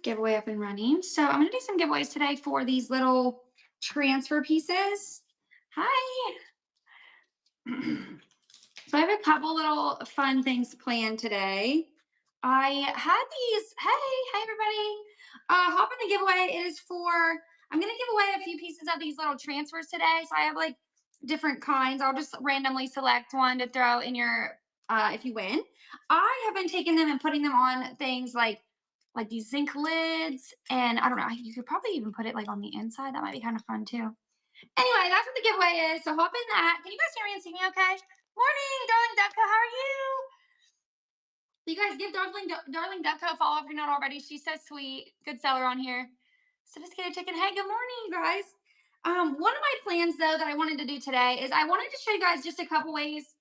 giveaway up and running. So I'm gonna do some giveaways today for these little transfer pieces. Hi. So I have a couple little fun things planned today. I had these. Hey everybody. Hop in the giveaway. It is for. I'm gonna give away a few pieces of these little transfers today. So I have like different kinds. I'll just randomly select one to throw in your. If you win, I have been taking them and putting them on things like these zinc lids, and I don't know. You could probably even put it like on the inside. That might be kind of fun too. Anyway, that's what the giveaway is. So hop in that. Can you guys hear me and see me okay? Morning, darling Devka. How are you? You guys give darling Devka a follow if you're not already. She's so sweet. Good seller on here. Sophisticated chicken. Hey, good morning, you guys. One of my plans though that I wanted to do today is I wanted to show you guys just a couple ways.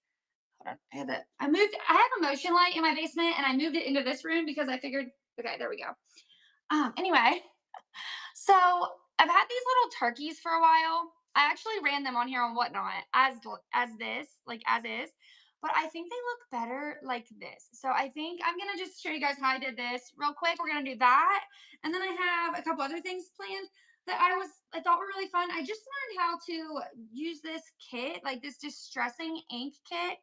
Hold on. I have a motion light in my basement and I moved it into this room because I figured, okay, there we go. Anyway, so I've had these little turkeys for a while. I actually ran them on here on Whatnot as this, like as is, but I think they look better like this. So I think I'm gonna just show you guys how I did this real quick. We're gonna do that, and then I have a couple other things planned that I thought were really fun. I just learned how to use this kit, like this distressing ink kit,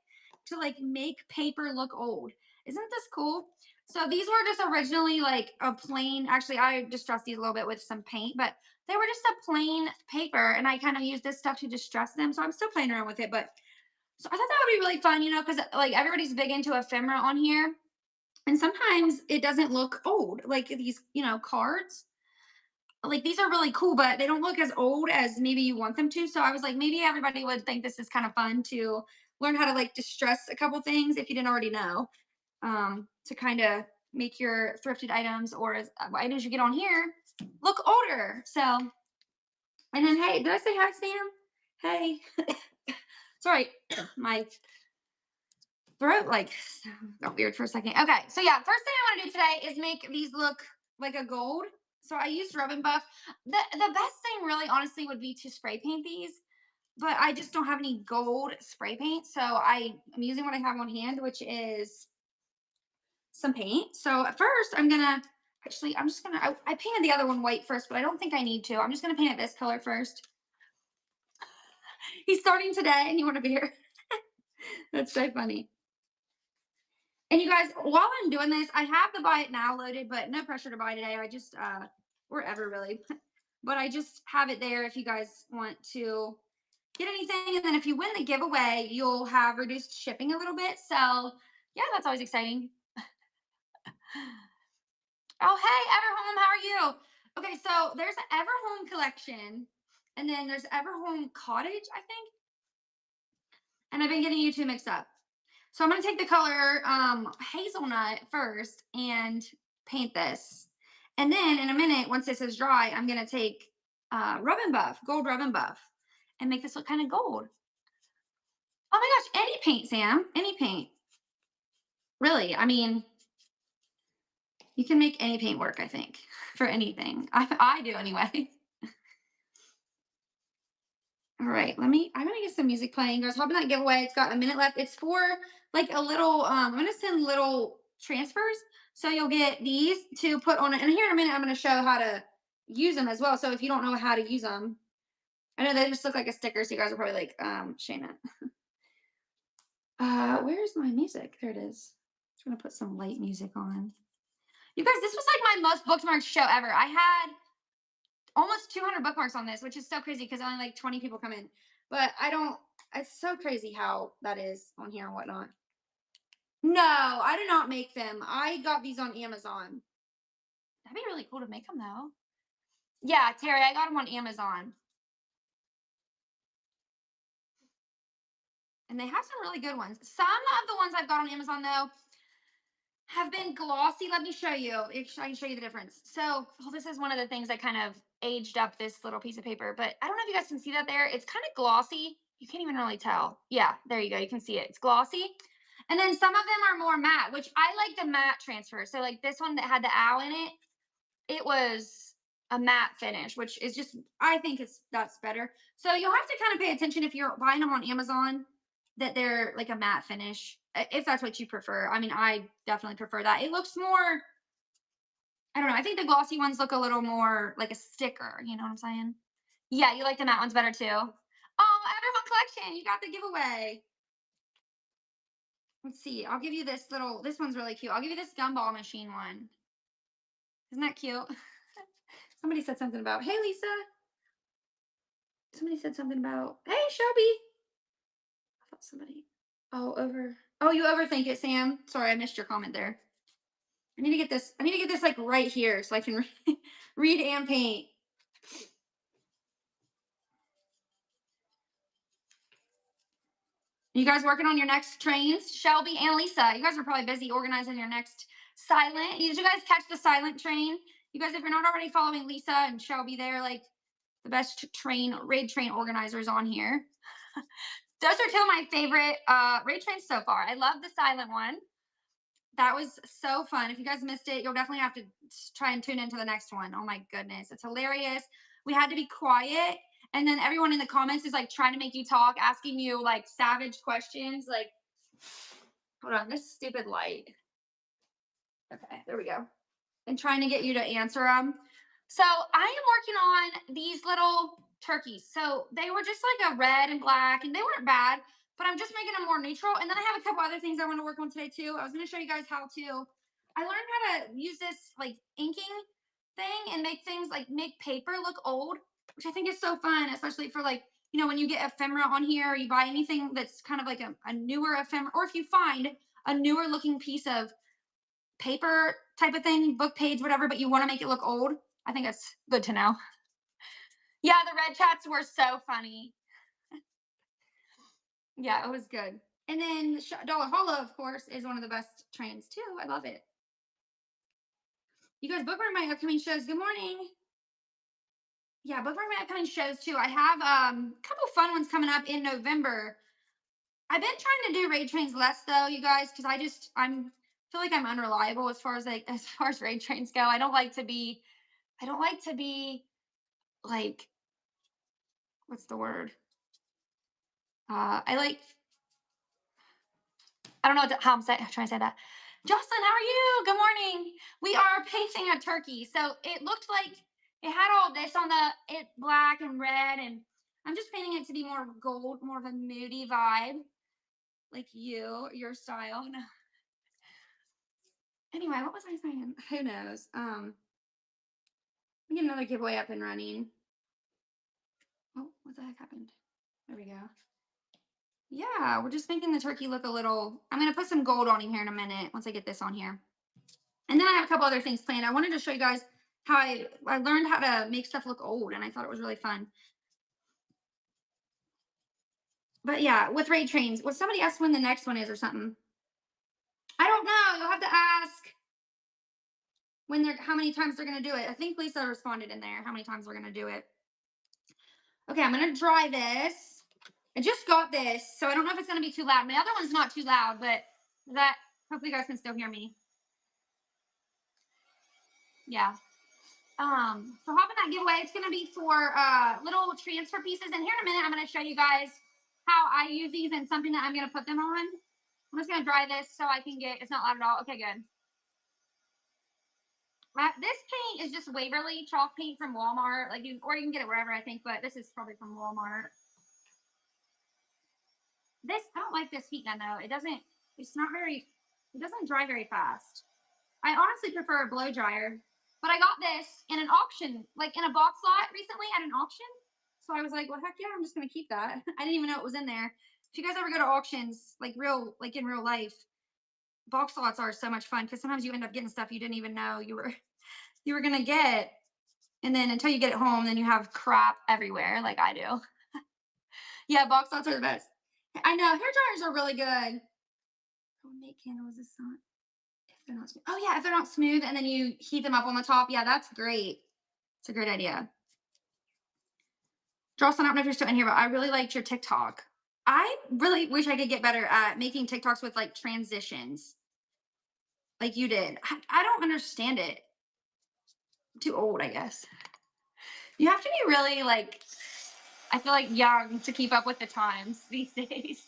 to like make paper look old. Isn't this cool? So these were just originally like a plain, actually I distressed these a little bit with some paint, but they were just a plain paper and I kind of used this stuff to distress them. So I'm still playing around with it, but so I thought that would be really fun, because like everybody's big into ephemera on here. And sometimes it doesn't look old, like these, cards. Like these are really cool, but they don't look as old as maybe you want them to. So I was like, maybe everybody would think this is kind of fun to learn how to like distress a couple things if you didn't already know, to kind of make your thrifted items or items you get on here look older. So, and then, hey, did I say hi, Sam? Hey. Sorry, my throat like got weird for a second. Okay, so yeah, first thing I want to do today is make these look like a gold. So I used Rub and Buff. The best thing really honestly would be to spray paint these, but I just don't have any gold spray paint. So I'm using what I have on hand, which is some paint. So at first I'm just gonna, I painted the other one white first, but I don't think I need to. I'm just gonna paint it this color first. He's starting today and you want to be here. That's so funny. And you guys, while I'm doing this, I have the buy it now loaded, but no pressure to buy today. I just, wherever really, but I just have it there if you guys want to get anything. And then if you win the giveaway, you'll have reduced shipping a little bit. So yeah, that's always exciting. Oh, hey, Everhome, how are you? Okay, so there's an Everhome collection, and then there's Everhome Cottage, I think. And I've been getting you two mixed up. So I'm gonna take the color hazelnut first and paint this. And then in a minute, once this is dry, I'm gonna take Rub and Buff, gold Rub and Buff, and make this look kind of gold. Oh my gosh, any paint, Sam, any paint. Really, I mean, you can make any paint work, I think, for anything. I do anyway. All right, I'm gonna get some music playing. Guys, hop in that giveaway. It's got a minute left. It's for like a little, I'm gonna send little transfers. So you'll get these to put on it. And here in a minute, I'm gonna show how to use them as well. So if you don't know how to use them, I know they just look like a sticker, so you guys are probably like, Shayna. Where's my music? There it is. I'm gonna put some light music on. You guys, this was like my most bookmarked show ever. I had almost 200 bookmarks on this, which is so crazy because only like 20 people come in. But it's so crazy how that is on here and whatnot. No, I did not make them. I got these on Amazon. That'd be really cool to make them though. Yeah, Terry, I got them on Amazon. And they have some really good ones. Some of the ones I've got on Amazon though have been glossy. Let me show you. I can show you the difference. So, this is one of the things that kind of aged up this little piece of paper, but I don't know if you guys can see that there. It's kind of glossy. You can't even really tell. Yeah, there you go. You can see it. It's glossy. And then some of them are more matte, which I like the matte transfer. So like this one that had the owl in it, it was a matte finish, which is just, I think that's better. So you'll have to kind of pay attention if you're buying them on Amazon that they're like a matte finish, if that's what you prefer. I mean, I definitely prefer that. It looks more, I don't know. I think the glossy ones look a little more like a sticker. You know what I'm saying? Yeah, you like the matte ones better too. Oh, everyone collection, you got the giveaway. Let's see. I'll give you this little. This one's really cute. I'll give you this gumball machine one. Isn't that cute? Somebody said something about. Hey, Lisa. Somebody said something about. Hey, Shelby. I thought somebody. Oh, over. Oh, you overthink it, Sam. Sorry, I missed your comment there. I need to get this. I need to get this like right here so I can read and paint. You guys working on your next trains? Shelby and Lisa, you guys are probably busy organizing your next silent. Did you guys catch the silent train? You guys, if you're not already following Lisa and Shelby, they're like the best raid train organizers on here. Those are two of my favorite raid trains so far. I love the silent one. That was so fun. If you guys missed it, you'll definitely have to try and tune into the next one. Oh my goodness, it's hilarious. We had to be quiet, and then everyone in the comments is like trying to make you talk, asking you like savage questions. Like, hold on, this stupid light. Okay, there we go. And trying to get you to answer them. So I am working on these little turkeys. So they were just like a red and black, and they weren't bad, but I'm just making them more neutral. And then I have a couple other things I want to work on today too. I was going to show you guys how to. I learned how to use this like inking thing and make things like make paper look old, which I think is so fun, especially for like, you know, when you get ephemera on here, or you buy anything that's kind of like a newer ephemera, or if you find a newer looking piece of paper type of thing, book page, whatever, but you want to make it look old. I think that's good to know. Yeah, the red chats were so funny. Yeah, it was good. And then Dollar Hollow, of course, is one of the best trains too. I love it. You guys bookmark my upcoming shows. Good morning. Yeah, bookmark my upcoming shows too. I have a couple fun ones coming up in November. I've been trying to do raid trains less though, you guys, because I'm feel like I'm unreliable as far as raid trains go. I don't like to be like, what's the word? I don't know how I'm trying to say that. Jocelyn, how are you? Good morning. We are painting a turkey. So it looked like it had all this on it black and red, and I'm just painting it to be more gold, more of a moody vibe, like your style. No. Anyway, what was I saying? Who knows? We get another giveaway up and running. Oh, what the heck happened? There we go. Yeah, we're just making the turkey look a little. I'm gonna put some gold on him here in a minute once I get this on here. And then I have a couple other things planned. I wanted to show you guys how I learned how to make stuff look old, and I thought it was really fun. But yeah, with raid trains, well, somebody asked when the next one is or something. I don't know. You'll have to ask when how many times they're gonna do it. I think Lisa responded in there how many times we're gonna do it. Okay, I'm gonna dry this. I just got this, so I don't know if it's gonna be too loud. My other one's not too loud, but that hopefully you guys can still hear me. Yeah. So hopping that giveaway, it's gonna be for little transfer pieces. And here in a minute, I'm gonna show you guys how I use these and something that I'm gonna put them on. I'm just gonna dry this so I can it's not loud at all. Okay, good. This paint is just Waverly chalk paint from Walmart, or you can get it wherever I think, but this is probably from Walmart. I don't like this heat gun though. It doesn't dry very fast. I honestly prefer a blow dryer, but I got this in an auction, like in a box lot recently at an auction. So I was like, well, heck yeah, I'm just gonna keep that. I didn't even know it was in there. If you guys ever go to auctions, like in real life, box lots are so much fun because sometimes you end up getting stuff you didn't even know you were gonna get, and then until you get it home, then you have crap everywhere, like I do. Yeah, box lots are the best. I know hair dryers are really good. Oh, make candles is not. If they're not smooth. Oh yeah, if they're not smooth and then you heat them up on the top, yeah, that's great. It's a great idea. Jocelyn, I don't know if you're still in here, but I really liked your TikTok. I really wish I could get better at making TikToks with like transitions, like you did. I don't understand it. I'm too old, I guess. You have to be really like, I feel like young to keep up with the times these days.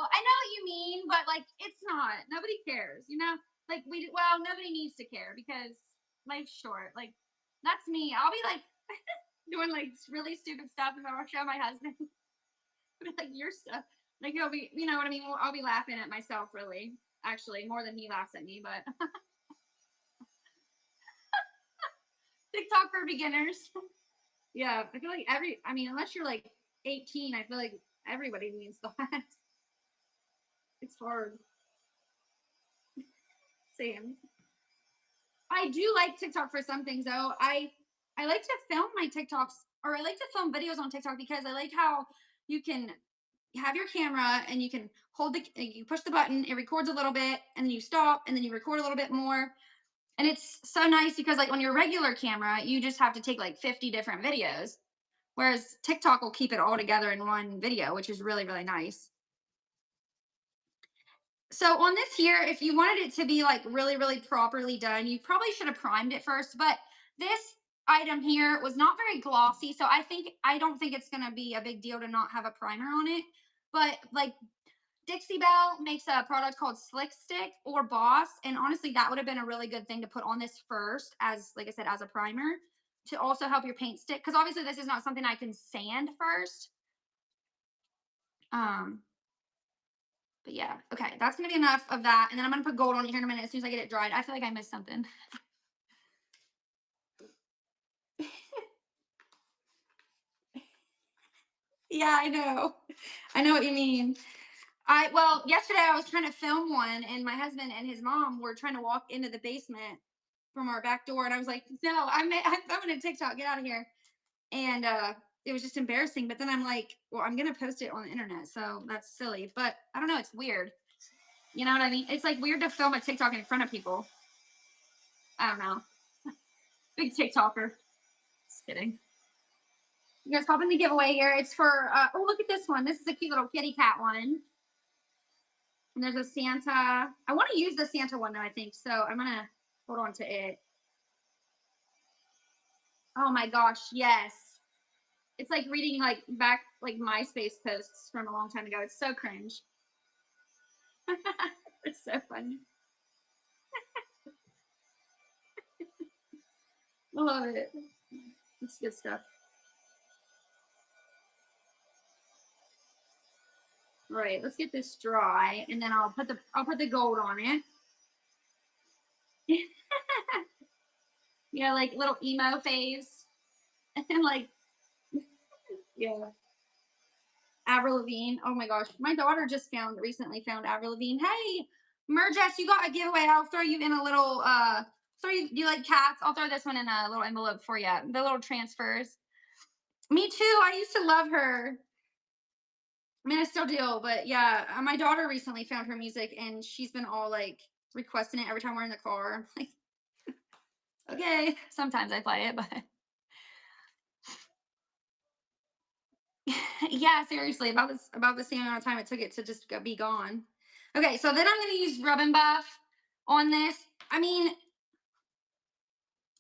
I know what you mean, but like it's not. Nobody cares, you know? Like well, nobody needs to care because life's short. Like that's me. I'll be like doing like really stupid stuff and I'll show my husband. I'll be like, you're so like he'll be, you know what I mean? I'll be laughing at myself really, actually, more than he laughs at me, but TikTok for beginners. Yeah, I feel like I mean, unless you're like 18, I feel like everybody needs that. It's hard. Same. I do like TikTok for some things though. I like to film my TikToks, or I like to film videos on TikTok because I like how you can have your camera and you can hold you push the button, it records a little bit, and then you stop, and then you record a little bit more. And it's so nice because like on your regular camera, you just have to take like 50 different videos. Whereas TikTok will keep it all together in one video, which is really, really nice. So on this here, if you wanted it to be like really, really properly done, you probably should have primed it first. But this item here was not very glossy. So I don't think it's gonna be a big deal to not have a primer on it. But like Dixie Belle makes a product called Slick Stick or Boss. And honestly, that would have been a really good thing to put on this first, as like I said, as a primer to also help your paint stick. Because obviously this is not something I can sand first. Um, but yeah, okay, that's gonna be enough of that. And then I'm gonna put gold on it here in a minute as soon as I get it dried. I feel like I missed something. Yeah, I know. I know what you mean. Well, yesterday I was trying to film one and my husband and his mom were trying to walk into the basement from our back door and I was like, no, I'm filming a TikTok, get out of here. And it was just embarrassing. But then I'm like, well, I'm gonna post it on the internet, so that's silly. But I don't know, it's weird. You know what I mean? It's like weird to film a TikTok in front of people. I don't know. Big TikToker. Just kidding. You guys popping the giveaway here. It's for oh, look at this one. This is a cute little kitty cat one. And there's a Santa. I want to use the Santa one though, I think. So I'm gonna hold on to it. Oh my gosh, yes. It's like reading like back like MySpace posts from a long time ago. It's so cringe. It's so funny. I love it. It's good stuff. All right, let's get this dry, and then I'll put the gold on it. Yeah, like little emo phase, and like yeah, Avril Lavigne. Oh my gosh, my daughter just recently found Avril Lavigne. Hey, Merjess, you got a giveaway. I'll throw you in a little. Throw you. Do you like cats? I'll throw this one in a little envelope for you. The little transfers. Me too. I used to love her. I mean, I still do, but yeah, my daughter recently found her music and she's been all like requesting it every time we're in the car. Like, okay, sometimes I play it, but yeah, seriously, about the same amount of time it took it to just be gone. Okay, so then I'm gonna use Rub and Buff on this. I mean,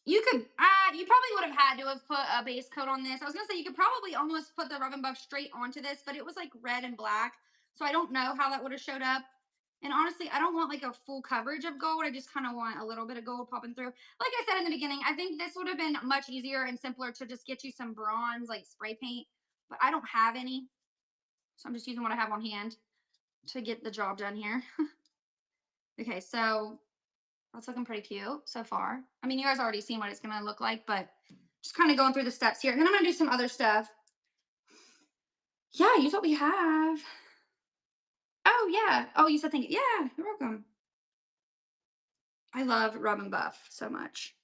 you probably would have had to have put a base coat on this. I was gonna say you could probably almost put the Rub and Buff straight onto this, but it was like red and black, so I don't know how that would have showed up. And honestly, I don't want like a full coverage of gold. I just kind of want a little bit of gold popping through. Like I said in the beginning, I think this would have been much easier and simpler to just get you some bronze like spray paint, but I don't have any. So I'm just using what I have on hand to get the job done here. Okay, so that's looking pretty cute so far. I mean, you guys already seen what it's gonna look like, but just kind of going through the steps here. And then I'm gonna do some other stuff. Yeah, use what we have. Oh yeah. Oh, you said thank you. Yeah, you're welcome. I love Rub and Buff so much.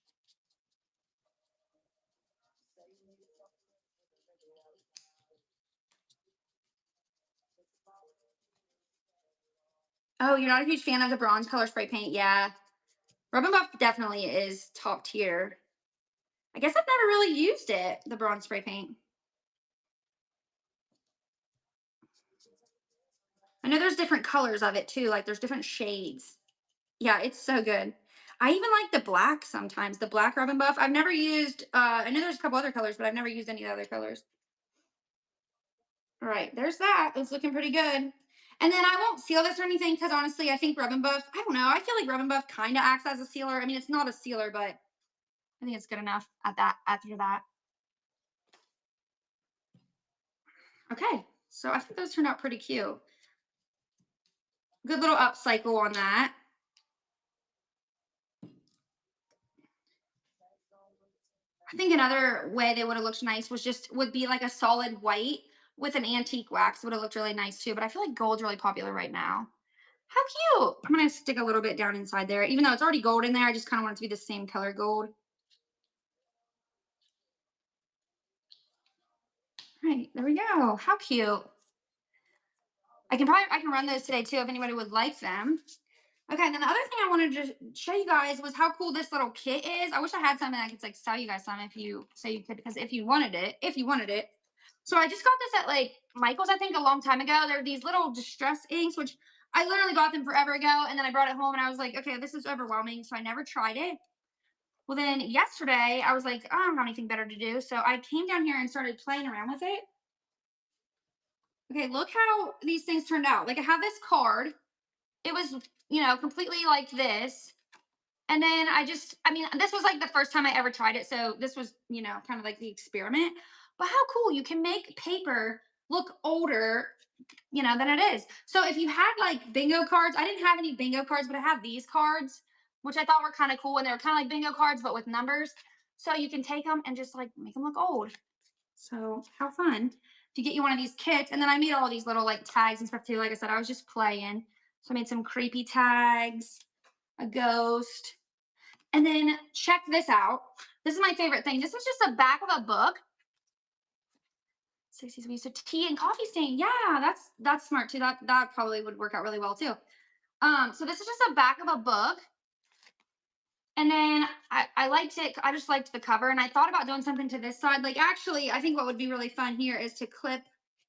Oh, you're not a huge fan of the bronze color spray paint? Yeah. Rub and Buff definitely is top tier. I guess I've never really used it, the bronze spray paint. I know there's different colors of it too, like there's different shades. Yeah, it's so good. I even like the black sometimes, the black Rub and Buff. I've never used, I know there's a couple other colors, but I've never used any other colors. All right, there's that. It's looking pretty good. And then I won't seal this or anything because honestly, I think Rub and Buff, I don't know. I feel like Rub and Buff kind of acts as a sealer. I mean, it's not a sealer, but I think it's good enough at that after that. Okay. So I think those turned out pretty cute. Good little upcycle on that. I think another way they would have looked nice was just would be like a solid white with an antique wax. Would have looked really nice too. But I feel like gold's really popular right now. How cute. I'm gonna stick a little bit down inside there. Even though it's already gold in there, I just kind of want it to be the same color gold. Right, there we go. How cute. I can run those today too if anybody would like them. Okay, and then the other thing I wanted to show you guys was how cool this little kit is. I wish I had some and I could like sell you guys some if you say you could, because if you wanted it. So I just got this at like Michael's, I think, a long time ago. They're these little distress inks, which I literally bought them forever ago, and then I brought it home and I was like, okay, this is overwhelming, so I never tried it. Well, then yesterday I was like, I don't have anything better to do, so I came down here and started playing around with it. Okay, look how these things turned out. Like I have this card. It was, completely like this. And then I mean, this was like the first time I ever tried it. So this was, kind of like the experiment. But how cool you can make paper look older, than it is. So if you had like bingo cards, I didn't have any bingo cards, but I have these cards, which I thought were kind of cool. And they were kind of like bingo cards, but with numbers. So you can take them and just like make them look old. So how fun to get you one of these kits. And then I made all these little like tags and stuff too. Like I said, I was just playing. So I made some creepy tags, a ghost. And then check this out. This is my favorite thing. This is just a back of a book. 60s we used to tea and coffee stain. Yeah, that's smart too. That probably would work out really well too. So this is just a back of a book. And then I liked it. I just liked the cover. And I thought about doing something to this side. Like, actually, I think what would be really fun here is to clip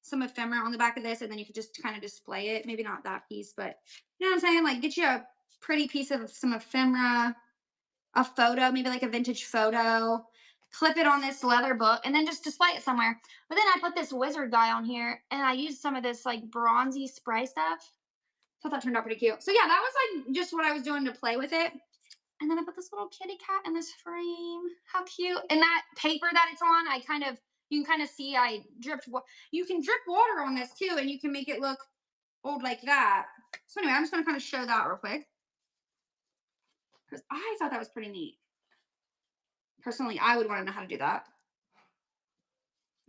some ephemera on the back of this. And then you could just kind of display it. Maybe not that piece, but you know what I'm saying? Like, get you a pretty piece of some ephemera, a photo, maybe like a vintage photo, clip it on this leather book, and then just display it somewhere. But then I put this wizard guy on here and I used some of this like bronzy spray stuff. Thought that turned out pretty cute. So yeah, that was like just what I was doing to play with it. And then I put this little kitty cat in this frame. How cute. And that paper that it's on, you can kind of see I dripped, you can drip water on this too, and you can make it look old like that. So anyway, I'm just going to kind of show that real quick, because I thought that was pretty neat. Personally, I would want to know how to do that.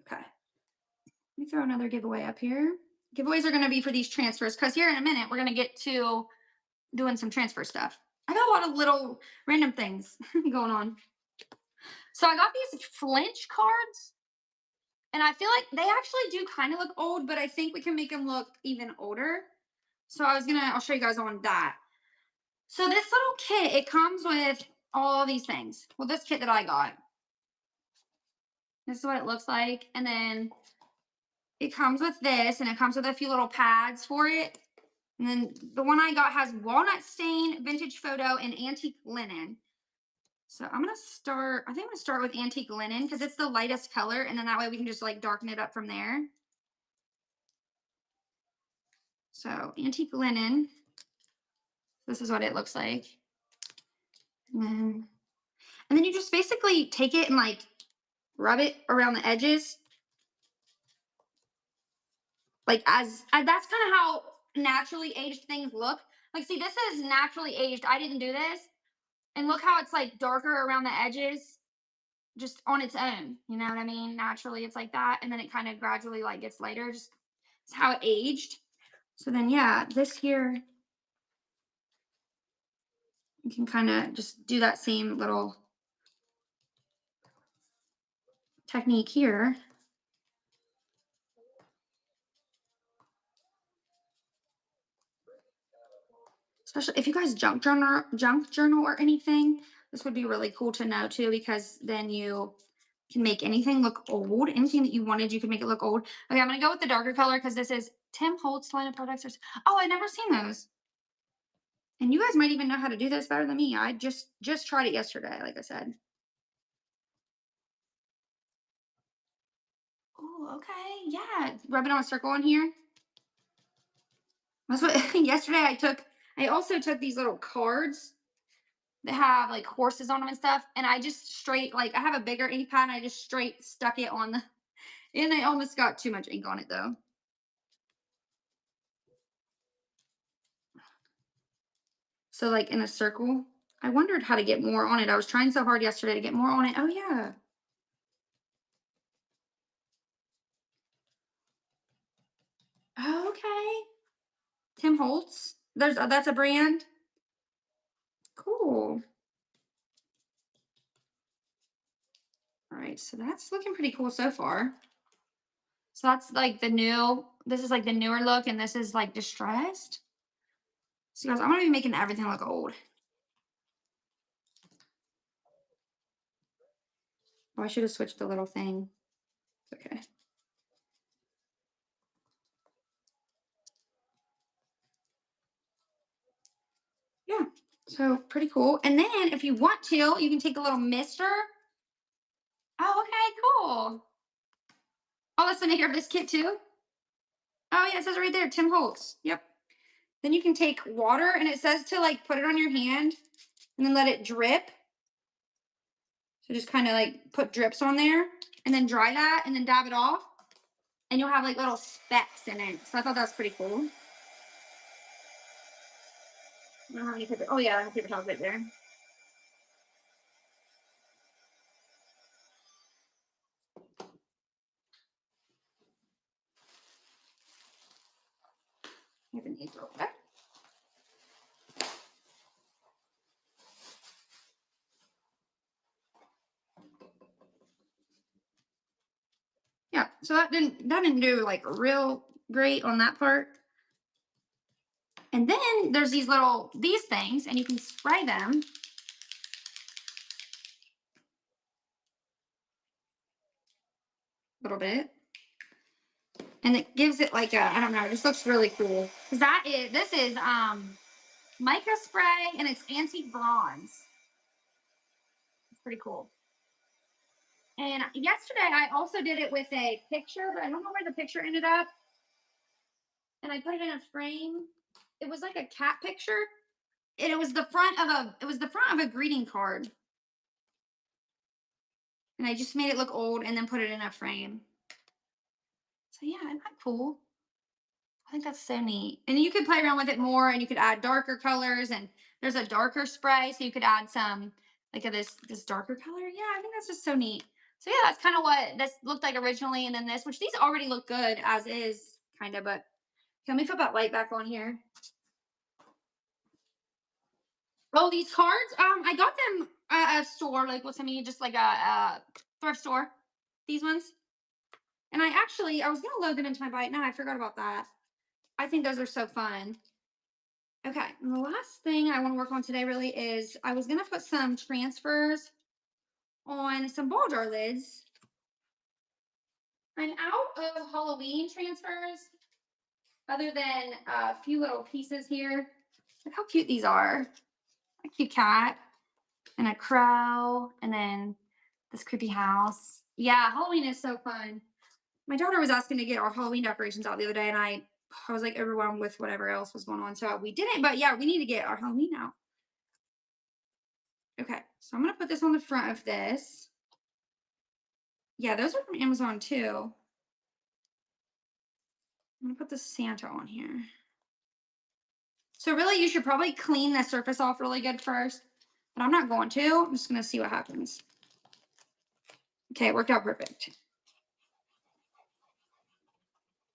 Okay. Let me throw another giveaway up here. Giveaways are going to be for these transfers, because here in a minute, we're going to get to doing some transfer stuff. I got a lot of little random things going on. So I got these flinch cards, and I feel like they actually do kind of look old, but I think we can make them look even older. So I'll show you guys on that. So this little kit, it comes with all these things. Well, this kit that I got, this is what it looks like. And then it comes with this, and it comes with a few little pads for it. And then the one I got has walnut stain, vintage photo, and antique linen. So I think I'm gonna start with antique linen because it's the lightest color, and then that way we can just like darken it up from there. So antique linen, this is what it looks like. And then you just basically take it and like rub it around the edges. Like that's kind of how naturally aged things look. Like, see, this is naturally aged. I didn't do this. And look how it's like darker around the edges just on its own. You know what I mean? Naturally, it's like that. And then it kind of gradually like gets lighter. Just it's how it aged. So then, yeah, this here, you can kind of just do that same little technique here. Especially if you guys junk journal or anything, this would be really cool to know too, because then you can make anything look old. Anything that you wanted, you can make it look old. Okay, I'm gonna go with the darker color because this is Tim Holtz line of products. Oh, I never seen those. And you guys might even know how to do this better than me. I just tried it yesterday, like I said. Oh, okay. Yeah. Rub it on a circle in here. That's what yesterday I also took these little cards that have like horses on them and stuff. And I just straight, like, I have a bigger ink pad and I just straight stuck it on the, and I almost got too much ink on it though. So, like, in a circle. I wondered how to get more on it. I was trying so hard yesterday to get more on it. Oh, yeah. Oh, okay. Tim Holtz. That's a brand. Cool. All right. So that's looking pretty cool so far. So that's like this is like the newer look, and this is like distressed. So guys, I'm gonna be making everything look old. Oh, I should have switched the little thing. Okay. Yeah. So pretty cool. And then if you want to, you can take a little mister. Oh, okay, cool. Oh, that's the maker of this kit too. Oh yeah, it says right there, Tim Holtz. Yep. Then you can take water, and it says to like put it on your hand and then let it drip. So just kind of like put drips on there and then dry that and then dab it off. And you'll have like little specks in it. So I thought that was pretty cool. I don't have any paper. Oh yeah, I have paper towels right there. I have an ink real quick. Yeah, so that didn't do like real great on that part. And then there's these things, and you can spray them a little bit. And it gives it like a, I don't know, it just looks really cool. Because this is mica spray, and it's antique bronze. It's pretty cool. And yesterday I also did it with a picture, but I don't know where the picture ended up. And I put it in a frame. It was like a cat picture, and it was the front of a greeting card. And I just made it look old and then put it in a frame. So yeah, isn't that cool? I think that's so neat. And you could play around with it more, and you could add darker colors, and there's a darker spray, so you could add some like this darker color. Yeah, I think that's just so neat. So yeah, that's kind of what this looked like originally, and then this, which these already look good as is, kind of, but let me put that light back on here. Oh, these cards, I got them at a store, like what's I mean, just like a thrift store. These ones. And I was gonna load them into my bite. Now I forgot about that. I think those are so fun. Okay, and the last thing I want to work on today really is I was gonna put some transfers on some ball jar lids. I'm out of Halloween transfers, other than a few little pieces here. Look how cute these are. A cute cat and a crow, and then this creepy house. Yeah, Halloween is so fun. My daughter was asking to get our Halloween decorations out the other day, and I was like overwhelmed with whatever else was going on, so we didn't. But yeah, we need to get our Halloween out. Okay, so I'm gonna put this on the front of this. Yeah, those are from Amazon too. I'm gonna put the Santa on here. So really, you should probably clean the surface off really good first, but I'm not going to. I'm just gonna see what happens. Okay, it worked out perfect.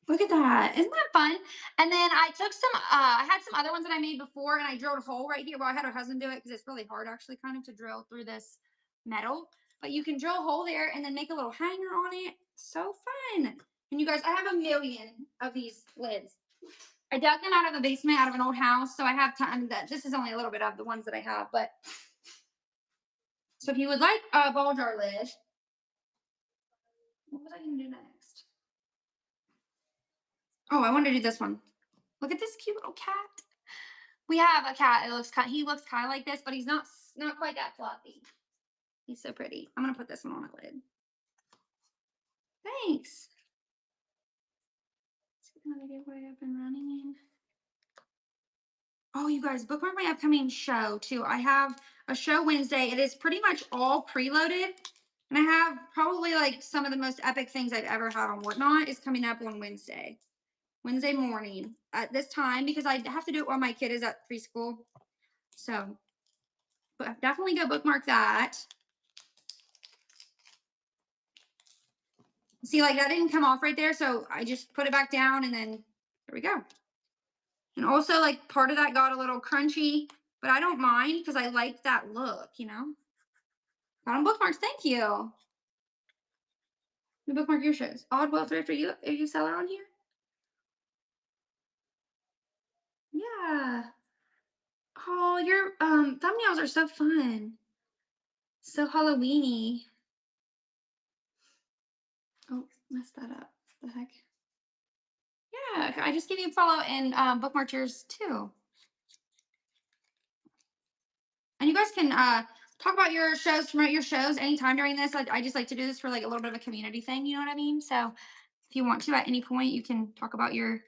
Look at that. Isn't that fun? And then I had some other ones that I made before, and I drilled a hole right here. Well, I had her husband do it because it's really hard actually kind of to drill through this metal. But you can drill a hole there and then make a little hanger on it. So fun. And you guys, I have a million of these lids. I dug them out of the basement, out of an old house. So I have time that this is only a little bit of the ones that I have. But so if you would like a ball jar lid, what was I going to do next? Oh, I want to do this one. Look at this cute little cat. We have a cat. He looks kind of like this, but he's not quite that fluffy. He's so pretty. I'm gonna put this one on a lid. Thanks. Let's get another giveaway up and running. Oh, you guys, bookmark my upcoming show too. I have a show Wednesday. It is pretty much all preloaded. And I have probably like some of the most epic things I've ever had on Whatnot is coming up on Wednesday morning at this time because I have to do it while my kid is at preschool. So, but definitely go bookmark that. See, like that didn't come off right there. So I just put it back down and then there we go. And also, like, part of that got a little crunchy, but I don't mind because I like that look, you know? Got on bookmarks. Thank you. You bookmark your shows. Oddwell Thrift, are you seller on here? Yeah. Oh, your thumbnails are so fun. So Halloweeny. Oh, messed that up. What the heck? Yeah, I just gave you a follow and bookmark yours too. And you guys can talk about your shows, promote your shows anytime during this. I just like to do this for like a little bit of a community thing, you know what I mean? So if you want to at any point, you can talk about your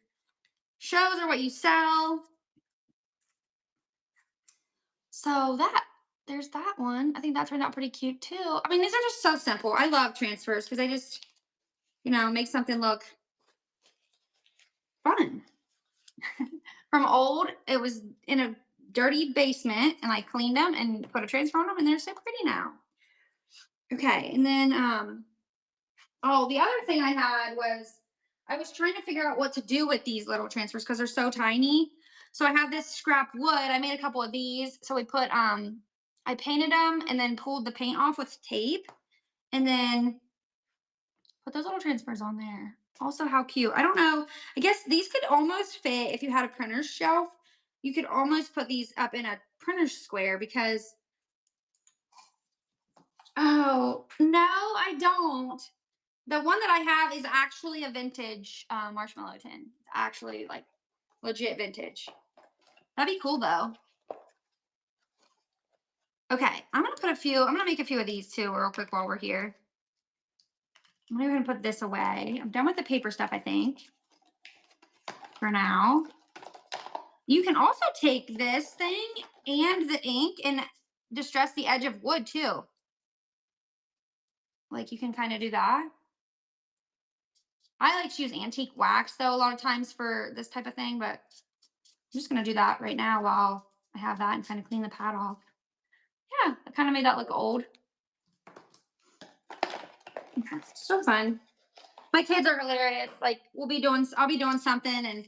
shows or what you sell. So there's that one. I think that turned out pretty cute too. I mean, these are just so simple. I love transfers because they just, make something look fun. From old, it was in a dirty basement and I cleaned them and put a transfer on them and they're so pretty now. Okay, and then oh, the other thing I had was I was trying to figure out what to do with these little transfers because they're so tiny. So I have this scrap wood. I made a couple of these. So we put I painted them and then pulled the paint off with tape and then put those little transfers on there. Also, how cute. I don't know. I guess these could almost fit if you had a printer's shelf. You could almost put these up in a printer's square because oh, no, I don't. The one that I have is actually a vintage marshmallow tin. It's actually like legit vintage. That'd be cool though. Okay, I'm gonna make a few of these too real quick while we're here. I'm gonna put this away. I'm done with the paper stuff, I think. For now. You can also take this thing and the ink and distress the edge of wood too. Like you can kind of do that. I like to use antique wax though a lot of times for this type of thing, but I'm just gonna do that right now while I have that and kind of clean the pad off. Yeah, I kind of made that look old. So fun. My kids are hilarious. Like I'll be doing something and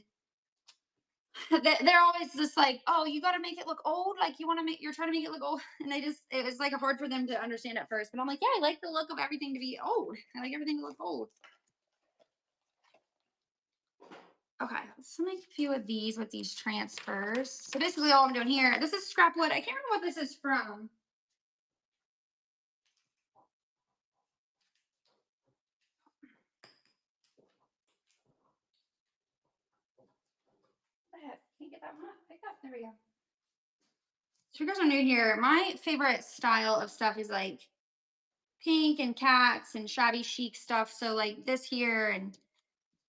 they're always just like, oh, you got to make it look old. Like you're trying to make it look old. And it was like hard for them to understand at first. But I'm like, yeah, I like the look of everything to be old. I like everything to look old. Okay, let's make a few of these with these transfers. So basically all I'm doing here, this is scrap wood. I can't remember what this is from. Can't get that one up. Pick up. There we go. So you guys are new here. My favorite style of stuff is like pink and cats and shabby chic stuff. So like this here and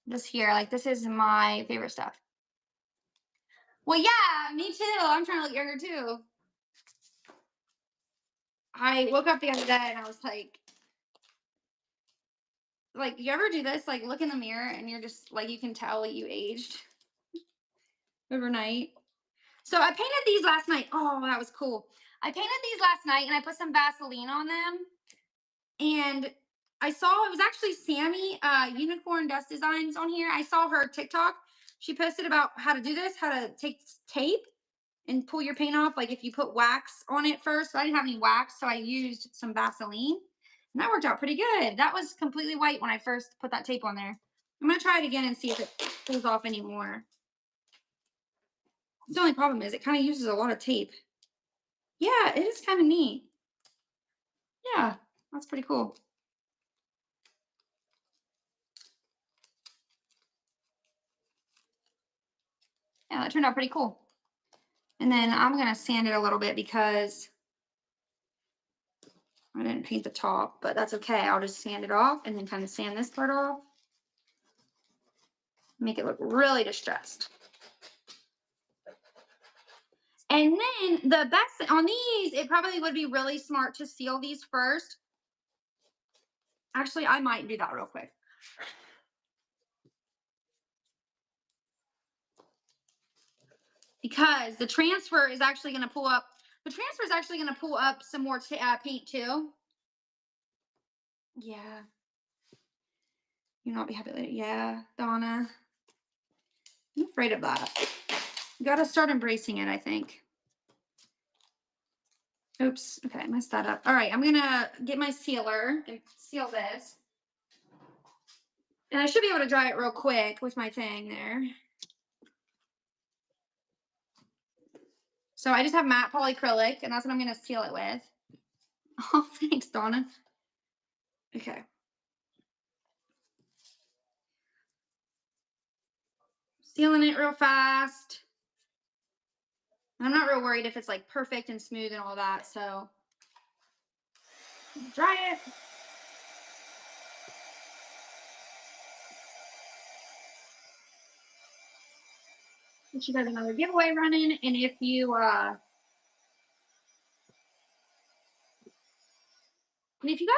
this here, like this is my favorite stuff. Well, yeah, me too. I'm trying to look younger too. I woke up the other day and I was like, you ever do this? Like, look in the mirror and you're just like, you can tell you aged overnight. So I painted these last night. Oh, that was cool. I painted these last night and I put some Vaseline on them. And I saw it was actually Sammy, Unicorn Dust Designs on here. I saw her TikTok. She posted about how to do this, how to take tape and pull your paint off. Like if you put wax on it first. So I didn't have any wax, so I used some Vaseline. And that worked out pretty good. That was completely white when I first put that tape on there. I'm going to try it again and see if it pulls off anymore. The only problem is it kind of uses a lot of tape. Yeah, it is kind of neat. Yeah, that's pretty cool. Yeah, that turned out pretty cool. And then I'm going to sand it a little bit because I didn't paint the top, but that's okay. I'll just sand it off and then kind of sand this part off. Make it look really distressed. And then the best on these, it probably would be really smart to seal these first. Actually, I might do that real quick. Because the transfer is actually going to pull up, some more paint too. Yeah. You'll not be happy later. Yeah, Donna. I'm afraid of that. You got to start embracing it, I think. Oops. Okay, I messed that up. All right, I'm going to get my sealer and seal this. And I should be able to dry it real quick with my thing there. So I just have matte polyacrylic, and that's what I'm going to seal it with. Oh, thanks, Donna. Okay. Sealing it real fast. I'm not real worried if it's like perfect and smooth and all that, so dry it. She has another giveaway running, and if you guys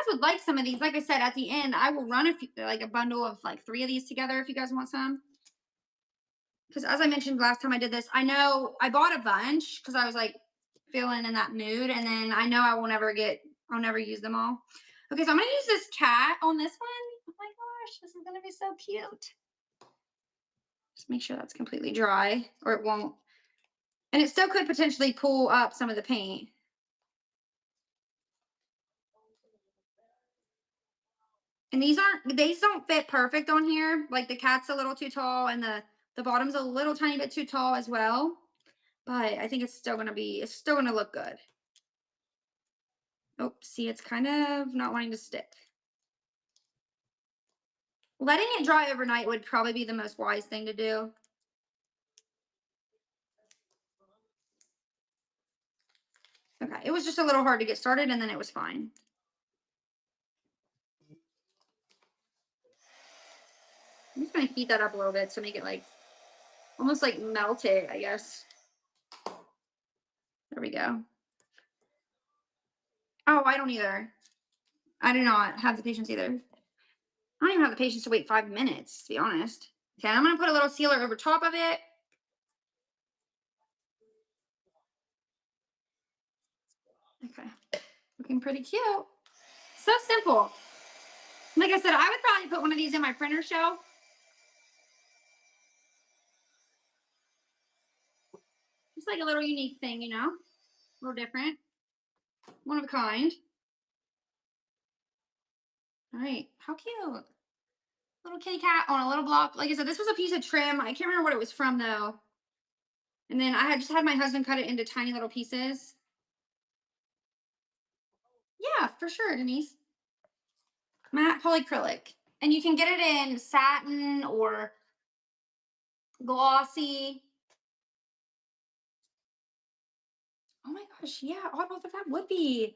would like some of these, like I said at the end, I will run a bundle of like 3 of these together if you guys want some. Because as I mentioned last time I did this, I know I bought a bunch because I was like feeling in that mood, and then I know I'll never use them all. Okay, so I'm gonna use this cat on this one. Oh my gosh, this is gonna be so cute. Just make sure that's completely dry, or it won't. And it still could potentially pull up some of the paint. And these don't fit perfect on here. Like the cat's a little too tall, and the bottom's a little tiny bit too tall as well. But I think it's still gonna look good. Oh, see, it's kind of not wanting to stick. Letting it dry overnight would probably be the most wise thing to do. Okay, it was just a little hard to get started, and then it was fine. I'm just gonna heat that up a little bit to make it like almost like melt it, I guess. There we go. Oh, I don't either. I do not have the patience either. I don't even have the patience to wait 5 minutes, to be honest. Okay, I'm gonna put a little sealer over top of it. Okay, looking pretty cute. So simple. Like I said, I would probably put one of these in my printer show. Just like a little unique thing, you know? A little different. One of a kind. All right, how cute. Little kitty cat on a little block. Like I said, this was a piece of trim. I can't remember what it was from though. And then I had just had my husband cut it into tiny little pieces. Yeah, for sure, Denise. Matte polyacrylic. And you can get it in satin or glossy. Oh my gosh, yeah, I don't know if that would be.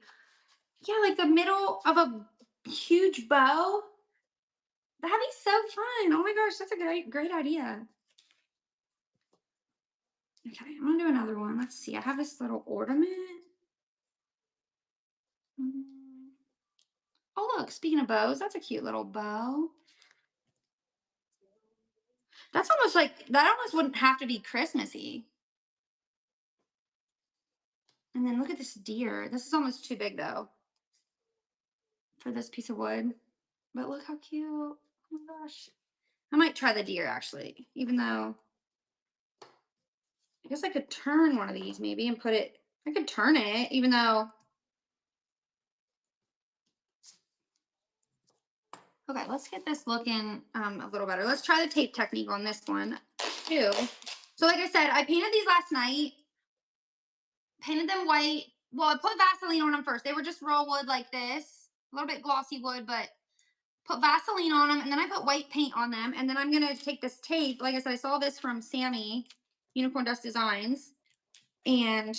Yeah, like the middle of a huge bow. That'd be so fun. Oh my gosh, that's a great idea. Okay, I'm gonna do another one. Let's see. I have this little ornament. Oh look, speaking of bows, that's a cute little bow. That's almost like that almost wouldn't have to be Christmassy. And then look at this deer. This is almost too big though for this piece of wood. But look how cute. Oh my gosh. I might try the deer actually, even though I guess I could turn one of these maybe and put it, I could turn it even though. Okay, let's get this looking a little better. Let's try the tape technique on this one too. So like I said, I painted these last night, painted them white. Well, I put Vaseline on them first. They were just raw wood like this, a little bit glossy wood, but put Vaseline on them, and then I put white paint on them. And then I'm gonna take this tape. Like I said, I saw this from Sammy, Unicorn Dust Designs, and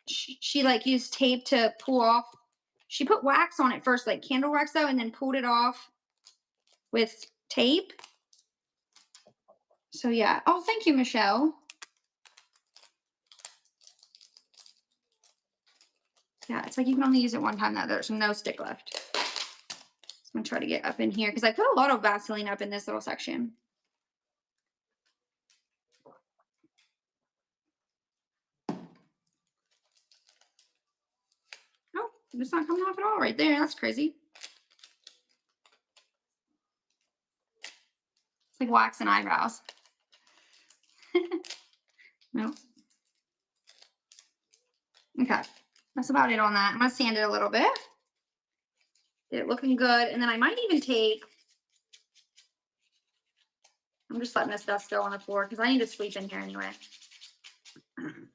she like used tape to pull off. She put wax on it first, like candle wax though, and then pulled it off with tape. So yeah. Oh, thank you, Michelle. Yeah, it's like you can only use it one time that there's no stick left. So I'm gonna try to get up in here because I put a lot of Vaseline up in this little section. Oh, it's not coming off at all right there. That's crazy. It's like waxing eyebrows. Nope. Okay. That's about it on that. I'm gonna sand it a little bit. Get it looking good. And then I might even take, I'm just letting this dust go on the floor because I need to sleep in here anyway. I'm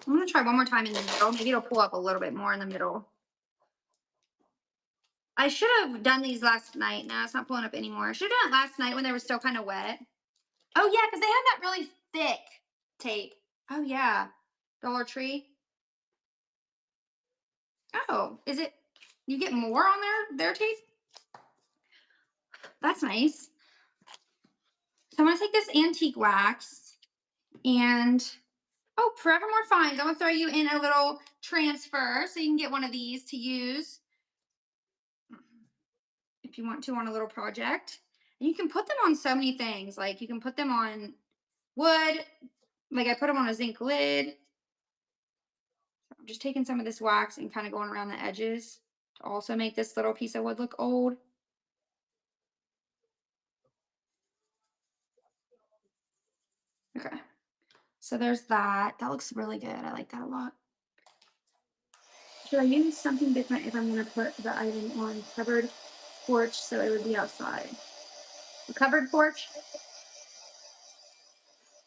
gonna try one more time in the middle. Maybe it'll pull up a little bit more in the middle. I should have done these last night. No, it's not pulling up anymore. I should have done it last night when they were still kind of wet. Oh yeah, because they have that really thick tape. Oh yeah. Dollar Tree. Oh, is it, you get more on their tape? That's nice. So I'm gonna take this antique wax and, oh, Forevermore Finds. I'm gonna throw you in a little transfer so you can get one of these to use if you want to on a little project. And you can put them on so many things. Like you can put them on wood. Like I put them on a zinc lid. I'm just taking some of this wax and kind of going around the edges to also make this little piece of wood look old. Okay. So there's that. That looks really good. I like that a lot. Should I use something different if I'm going to put the item on covered porch so it would be outside? The covered porch?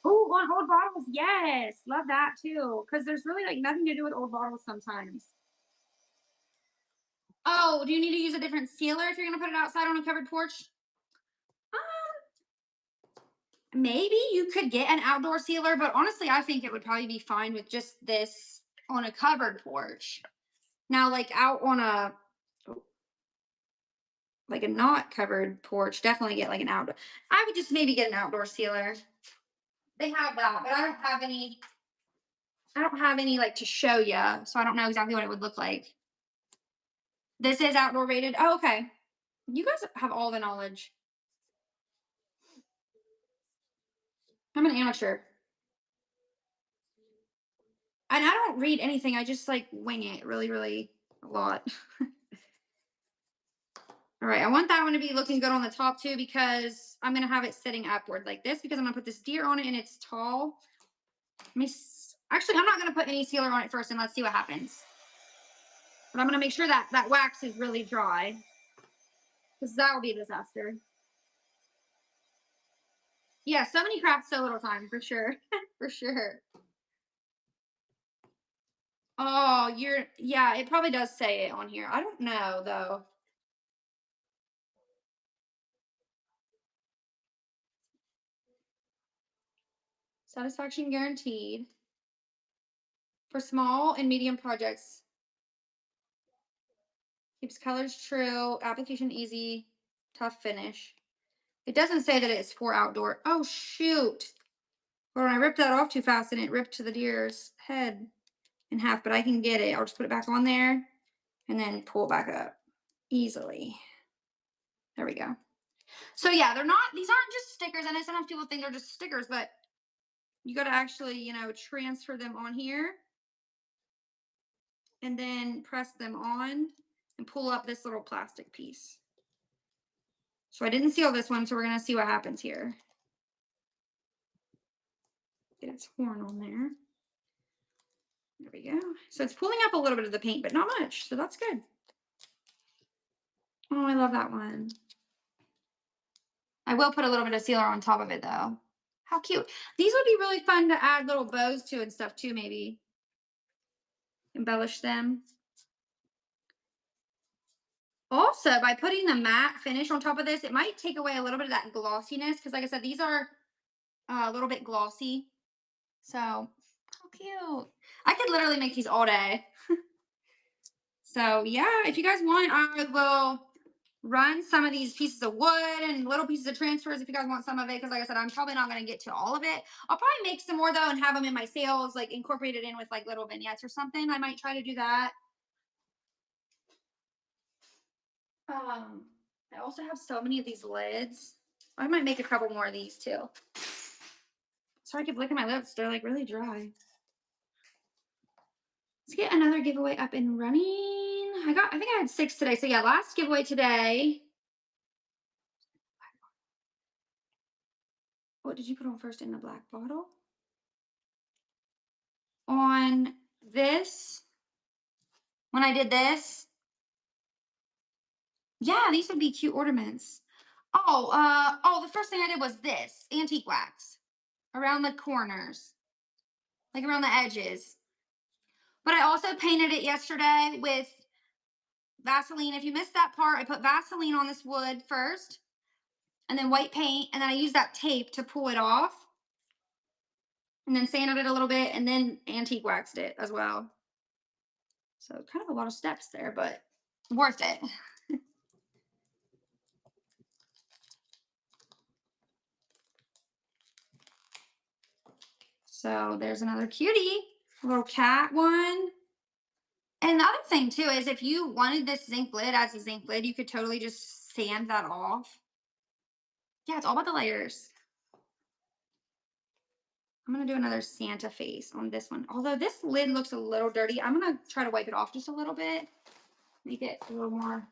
Oh, on old bottles. Yes. Love that too. Because there's really like nothing to do with old bottles sometimes. Oh, do you need to use a different sealer if you're going to put it outside on a covered porch? Maybe you could get an outdoor sealer, but honestly, I think it would probably be fine with just this on a covered porch. Now, like out on a like a not covered porch, definitely get like an outdoor. I would just maybe get an outdoor sealer. They have that, but I don't have any. I don't have any like to show you, so I don't know exactly what it would look like. This is outdoor rated. Oh, okay. You guys have all the knowledge. I'm an amateur. And I don't read anything. I just like wing it really, really a lot. All right, I want that one to be looking good on the top too because I'm gonna have it sitting upward like this because I'm gonna put this deer on it and it's tall. Actually, I'm not gonna put any sealer on it first and let's see what happens. But I'm gonna make sure that that wax is really dry because that will be a disaster. Yeah, so many crafts, so little time for sure, for sure. Oh, yeah, it probably does say it on here. I don't know though. Satisfaction guaranteed. For small and medium projects, keeps colors true, application easy, tough finish. It doesn't say that it's for outdoor. Oh, shoot. Well, I ripped that off too fast and it ripped to the deer's head in half, but I can get it. I'll just put it back on there and then pull it back up easily. There we go. So yeah, these aren't just stickers. I know sometimes people think they're just stickers, but you got to actually, transfer them on here and then press them on and pull up this little plastic piece. So I didn't seal this one, so we're going to see what happens here. Get its horn on there. There we go. So it's pulling up a little bit of the paint, but not much. So that's good. Oh, I love that one. I will put a little bit of sealer on top of it though. How cute. These would be really fun to add little bows to and stuff too, maybe. Embellish them. Also, by putting the matte finish on top of this, it might take away a little bit of that glossiness because like I said, these are a little bit glossy. So, how cute. I could literally make these all day. So, yeah, if you guys want, I will run some of these pieces of wood and little pieces of transfers if you guys want some of it. Because like I said, I'm probably not going to get to all of it. I'll probably make some more though and have them in my sales, like incorporated in with like little vignettes or something. I might try to do that. I also have so many of these lids. I might make a couple more of these too. Sorry, I keep licking my lips. They're like really dry. Let's get another giveaway up and running. I think I had 6 today. So yeah, last giveaway today. What did you put on first in the black bottle? On this, when I did this, yeah, these would be cute ornaments. Oh, the first thing I did was this antique wax around the corners, like around the edges. But I also painted it yesterday with Vaseline. If you missed that part, I put Vaseline on this wood first and then white paint. And then I used that tape to pull it off and then sanded it a little bit and then antique waxed it as well. So kind of a lot of steps there, but worth it. So there's another cutie, a little cat one. And the other thing too is if you wanted this zinc lid as a zinc lid, you could totally just sand that off. Yeah, it's all about the layers. I'm gonna do another Santa face on this one. Although this lid looks a little dirty, I'm gonna try to wipe it off just a little bit. Make it a little more.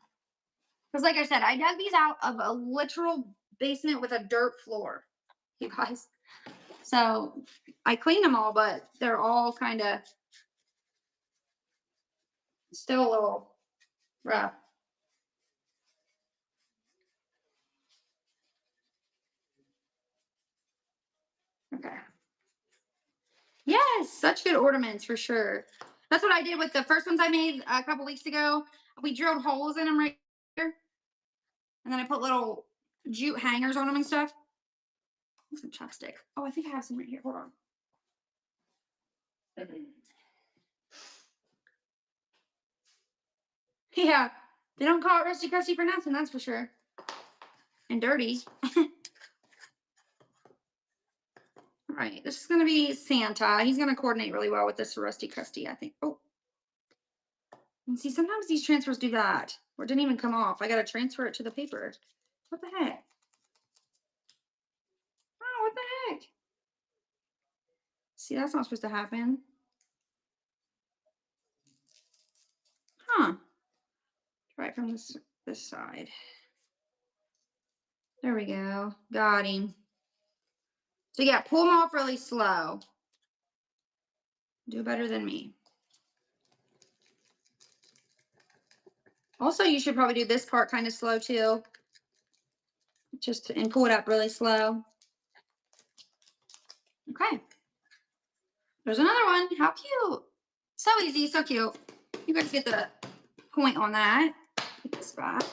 Because like I said, I dug these out of a literal basement with a dirt floor, you guys. So I cleaned them all, but they're all kind of still a little rough. Okay. Yes, such good ornaments for sure. That's what I did with the first ones I made a couple weeks ago. We drilled holes in them right here. And then I put little jute hangers on them and stuff. Some chopstick. Oh, I think I have some right here. Hold on. Yeah, they don't call it rusty crusty for nothing, that's for sure. And dirty. All right, this is going to be Santa. He's going to coordinate really well with this rusty crusty, I think. Oh. And see, sometimes these transfers do that. Or it didn't even come off. I got to transfer it to the paper. What the heck? Oh, what the heck? See, that's not supposed to happen. Huh. Try it from this side. There we go. Got him. So yeah, pull them off really slow. Do better than me. Also, you should probably do this part kind of slow too. And pull it up really slow. Okay. There's another one. How cute. So easy, so cute. You guys get the point on that. Put this back.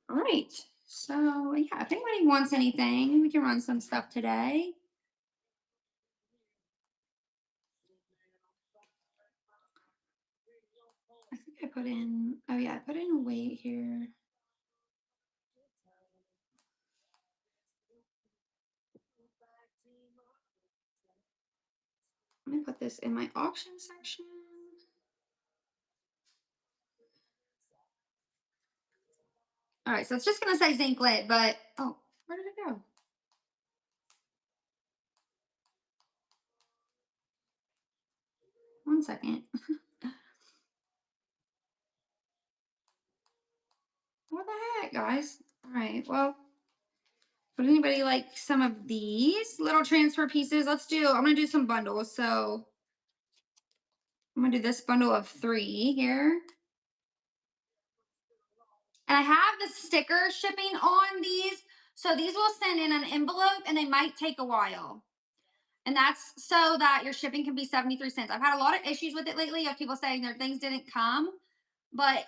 All right. So yeah, if anybody wants anything, we can run some stuff today. I think I put in, oh yeah, I put in a weight here. Let me put this in my auction section. All right, so it's just gonna say zinc lid, but oh, where did it go? One second. What the heck, guys? All right, well, would anybody like some of these little transfer pieces? I'm gonna do some bundles. So I'm gonna do this bundle of 3 here. And I have the sticker shipping on these. So these will send in an envelope and they might take a while. And that's so that your shipping can be 73 cents. I've had a lot of issues with it lately of people saying their things didn't come, but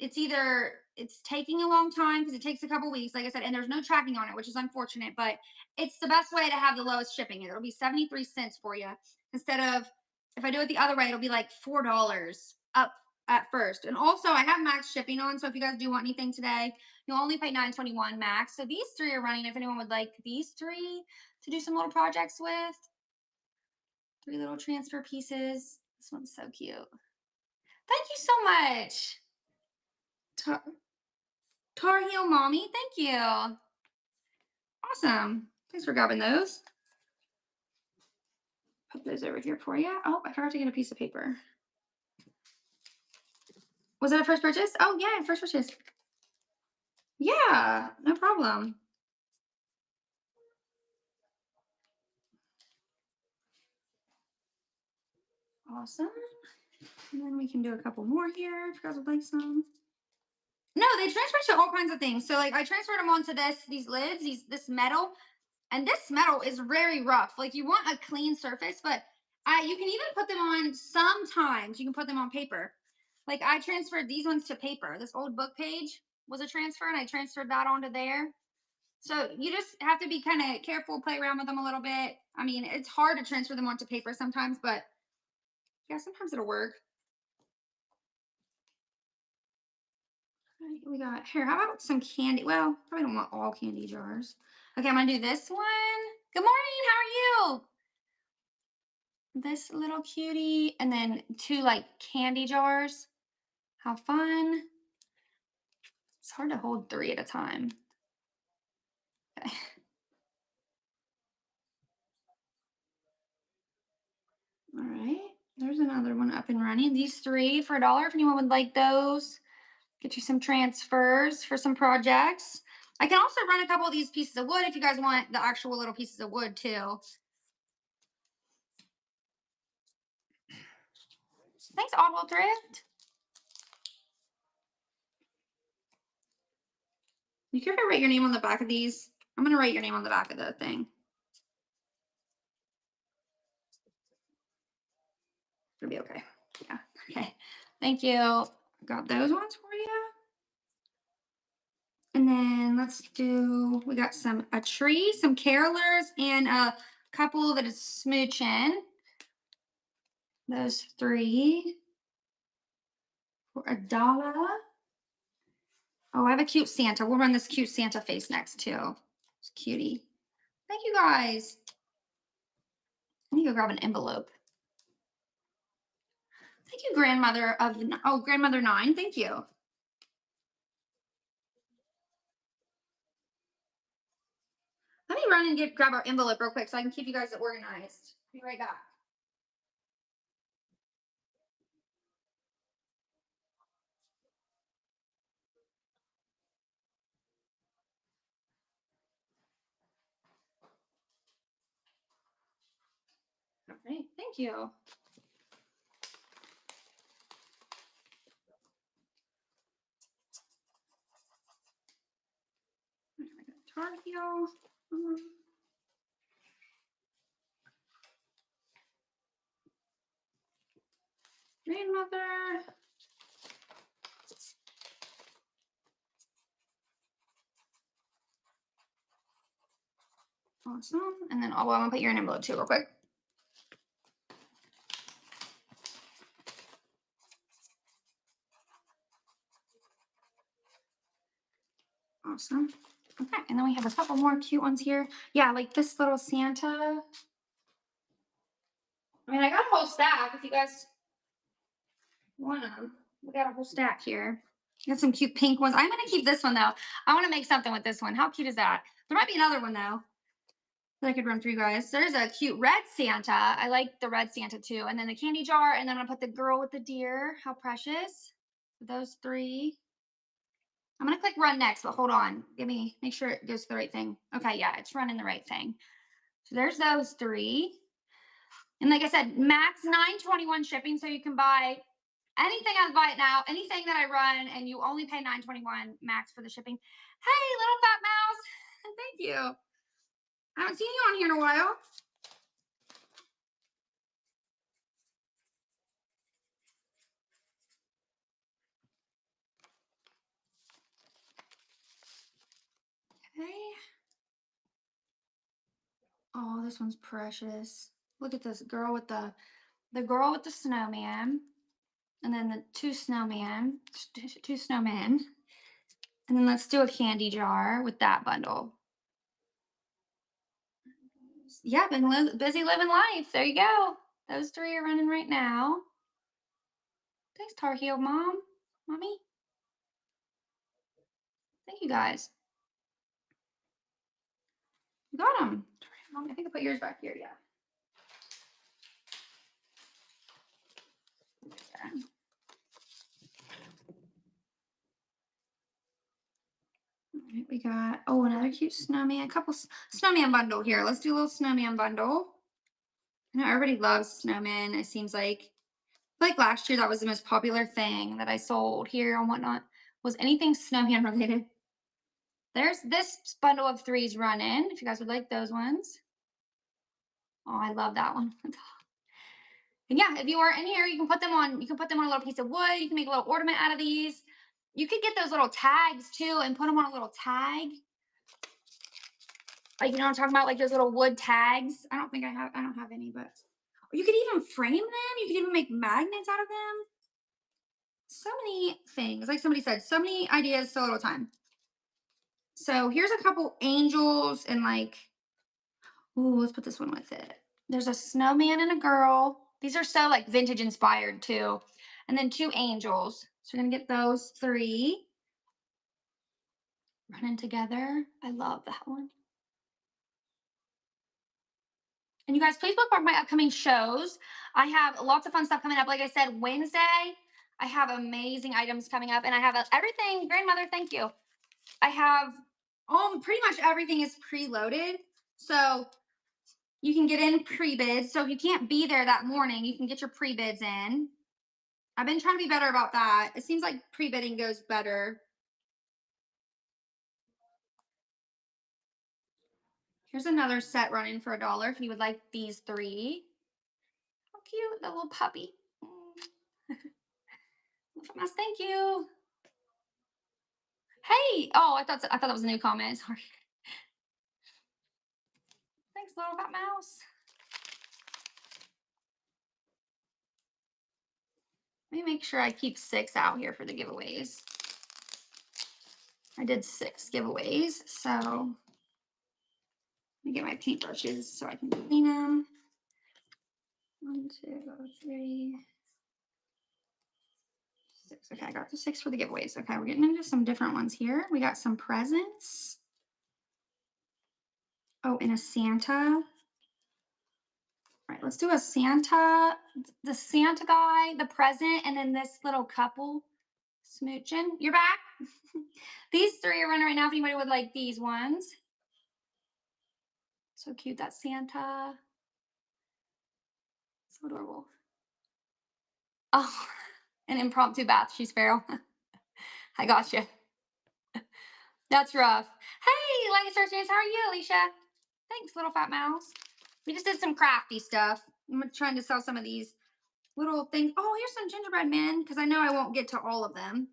it's taking a long time because it takes a couple weeks, like I said, and there's no tracking on it, which is unfortunate, but it's the best way to have the lowest shipping. It'll be 73 cents for you instead of, if I do it the other way, it'll be like $4. up at first. And also, I have max shipping on, so if you guys do want anything today, you'll only pay $9.21 max. So these three are running. If anyone would like these three to do some little projects with, three little transfer pieces. This one's so cute. Thank you so much. Tar, Tar Heel Mommy, thank you. Awesome. Thanks for grabbing those. Put those over here for you. Oh, I forgot to get a piece of paper. Was that a first purchase? Oh, yeah, first purchase. Yeah, no problem. Awesome. And then we can do a couple more here if you guys would like some. No, they transfer to all kinds of things. So like I transferred them onto these lids, this metal, and this metal is very rough. Like you want a clean surface, but you can even put them on sometimes. You can put them on paper. Like I transferred these ones to paper. This old book page was a transfer, and I transferred that onto there. So you just have to be kind of careful, play around with them a little bit. I mean, it's hard to transfer them onto paper sometimes, but yeah, sometimes it'll work. Right, we got here. How about some candy? Well, probably don't want all candy jars. Okay, I'm gonna do this one. Good morning. How are you? This little cutie, and then two like candy jars. How fun. It's hard to hold three at a time. Okay. All right. There's another one up and running. These three for $1. If anyone would like those, get you some transfers for some projects. I can also run a couple of these pieces of wood if you guys want the actual little pieces of wood too. Thanks, Oddwell Thrift. You care if I write your name on the back of these? I'm gonna write your name on the back of the thing. It'll be okay. Yeah. Okay. Thank you. Got those ones for you. And then let's do, we got a tree, some carolers, and a couple that is smooching. Those three for $1. Oh, I have a cute Santa. We'll run this cute Santa face next too. It's cutie. Thank you guys. I need to go grab an envelope. Thank you, grandmother 9. Thank you. Let me run and grab our envelope real quick so I can keep you guys organized. Be right back. All right, thank you. Tar heel. Grandmother. Awesome. And then I'm gonna put your envelope too real quick. Awesome. Okay, and then we have a couple more cute ones here. Yeah, like this little Santa. I mean, I got a whole stack if you guys want them. We got a whole stack here. Got some cute pink ones. I'm gonna keep this one though. I want to make something with this one. How cute is that? There might be another one though that I could run through you guys. There's a cute red Santa. I like the red Santa too. And then the candy jar, and then I'm gonna put the girl with the deer. How precious. Those three. I'm gonna click run next, but hold on. Make sure it goes to the right thing. Okay, yeah, it's running the right thing. So there's those three. And like I said, max $9.21 shipping, so you can buy anything I buy it now, anything that I run, and you only pay $9.21 max for the shipping. Hey, little fat mouse. Thank you. I haven't seen you on here in a while. Okay. Oh, this one's precious. Look at this girl with the girl with the snowman. And then the two snowmen. Two snowmen. And then let's do a candy jar with that bundle. Yeah, been busy living life. There you go. Those three are running right now. Thanks, Tar Heel Mom. Mommy. Thank you guys. You got them. I think I put yours back here. Yeah. All right, we got, oh, another cute snowman. A couple snowman bundle here. Let's do a little snowman bundle. I know everybody loves snowmen. It seems like last year that was the most popular thing that I sold here and whatnot was anything snowman related. There's this bundle of threes running. If you guys would like those ones. Oh, I love that one. And yeah, if you are in here, you can put them on. You can put them on a little piece of wood. You can make a little ornament out of these. You could get those little tags too and put them on a little tag. Like, you know what I'm talking about? Like those little wood tags. I don't have any, but you could even frame them. You could even make magnets out of them. So many things. Like somebody said, so many ideas, so little time. So here's a couple angels and like, ooh, let's put this one with it. There's a snowman and a girl. These are so like vintage inspired too. And then two angels. So we're gonna get those three running together. I love that one. And you guys, please bookmark my upcoming shows. I have lots of fun stuff coming up. Like I said, Wednesday, I have amazing items coming up, and I have everything. Grandmother, thank you. I have pretty much everything is preloaded, so you can get in pre-bids. So if you can't be there that morning, you can get your pre-bids in. I've been trying to be better about that. It seems like pre-bidding goes better. Here's another set running for $1 if you would like these three. How cute, the little puppy. Thank you. Hey, oh, I thought that was a new comment. Sorry. Thanks, little fat mouse. Let me make sure I keep 6 out here for the giveaways. I did 6 giveaways, so let me get my paintbrushes so I can clean them. 1, 2, 3, 6. Okay, I got the 6 for the giveaways. Okay, we're getting into some different ones here. We got some presents. Oh, and a Santa. All right, let's do a Santa, the Santa guy, the present, and then this little couple smooching. You're back. These three are running right now if anybody would like these ones. So cute, that Santa. So adorable. Oh, an impromptu bath. She's feral. I got you. That's rough. Hey, Lancaster James, how are you, Alicia? Thanks, little fat mouse. We just did some crafty stuff. I'm trying to sell some of these little things. Oh, here's some gingerbread men because I know I won't get to all of them.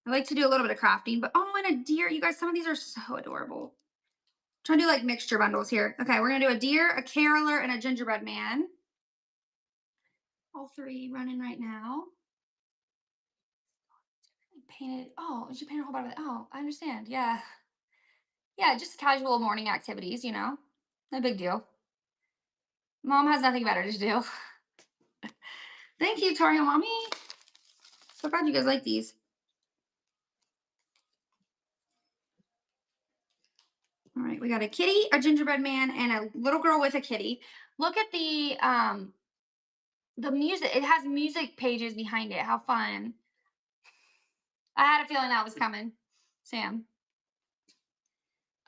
I like to do a little bit of crafting, but oh, and a deer. You guys, some of these are so adorable. I'm trying to do like mixture bundles here. Okay, we're gonna do a deer, a caroler, and a gingerbread man. All three running right now. Painted. Oh, did you paint a whole body of it? Oh, I understand. Yeah. Yeah, just casual morning activities, you know. No big deal. Mom has nothing better to do. Thank you, Tori and Mommy. So glad you guys like these. All right, we got a kitty, a gingerbread man, and a little girl with a kitty. Look at the music. It has music pages behind it. How fun. I had a feeling that was coming. Sam.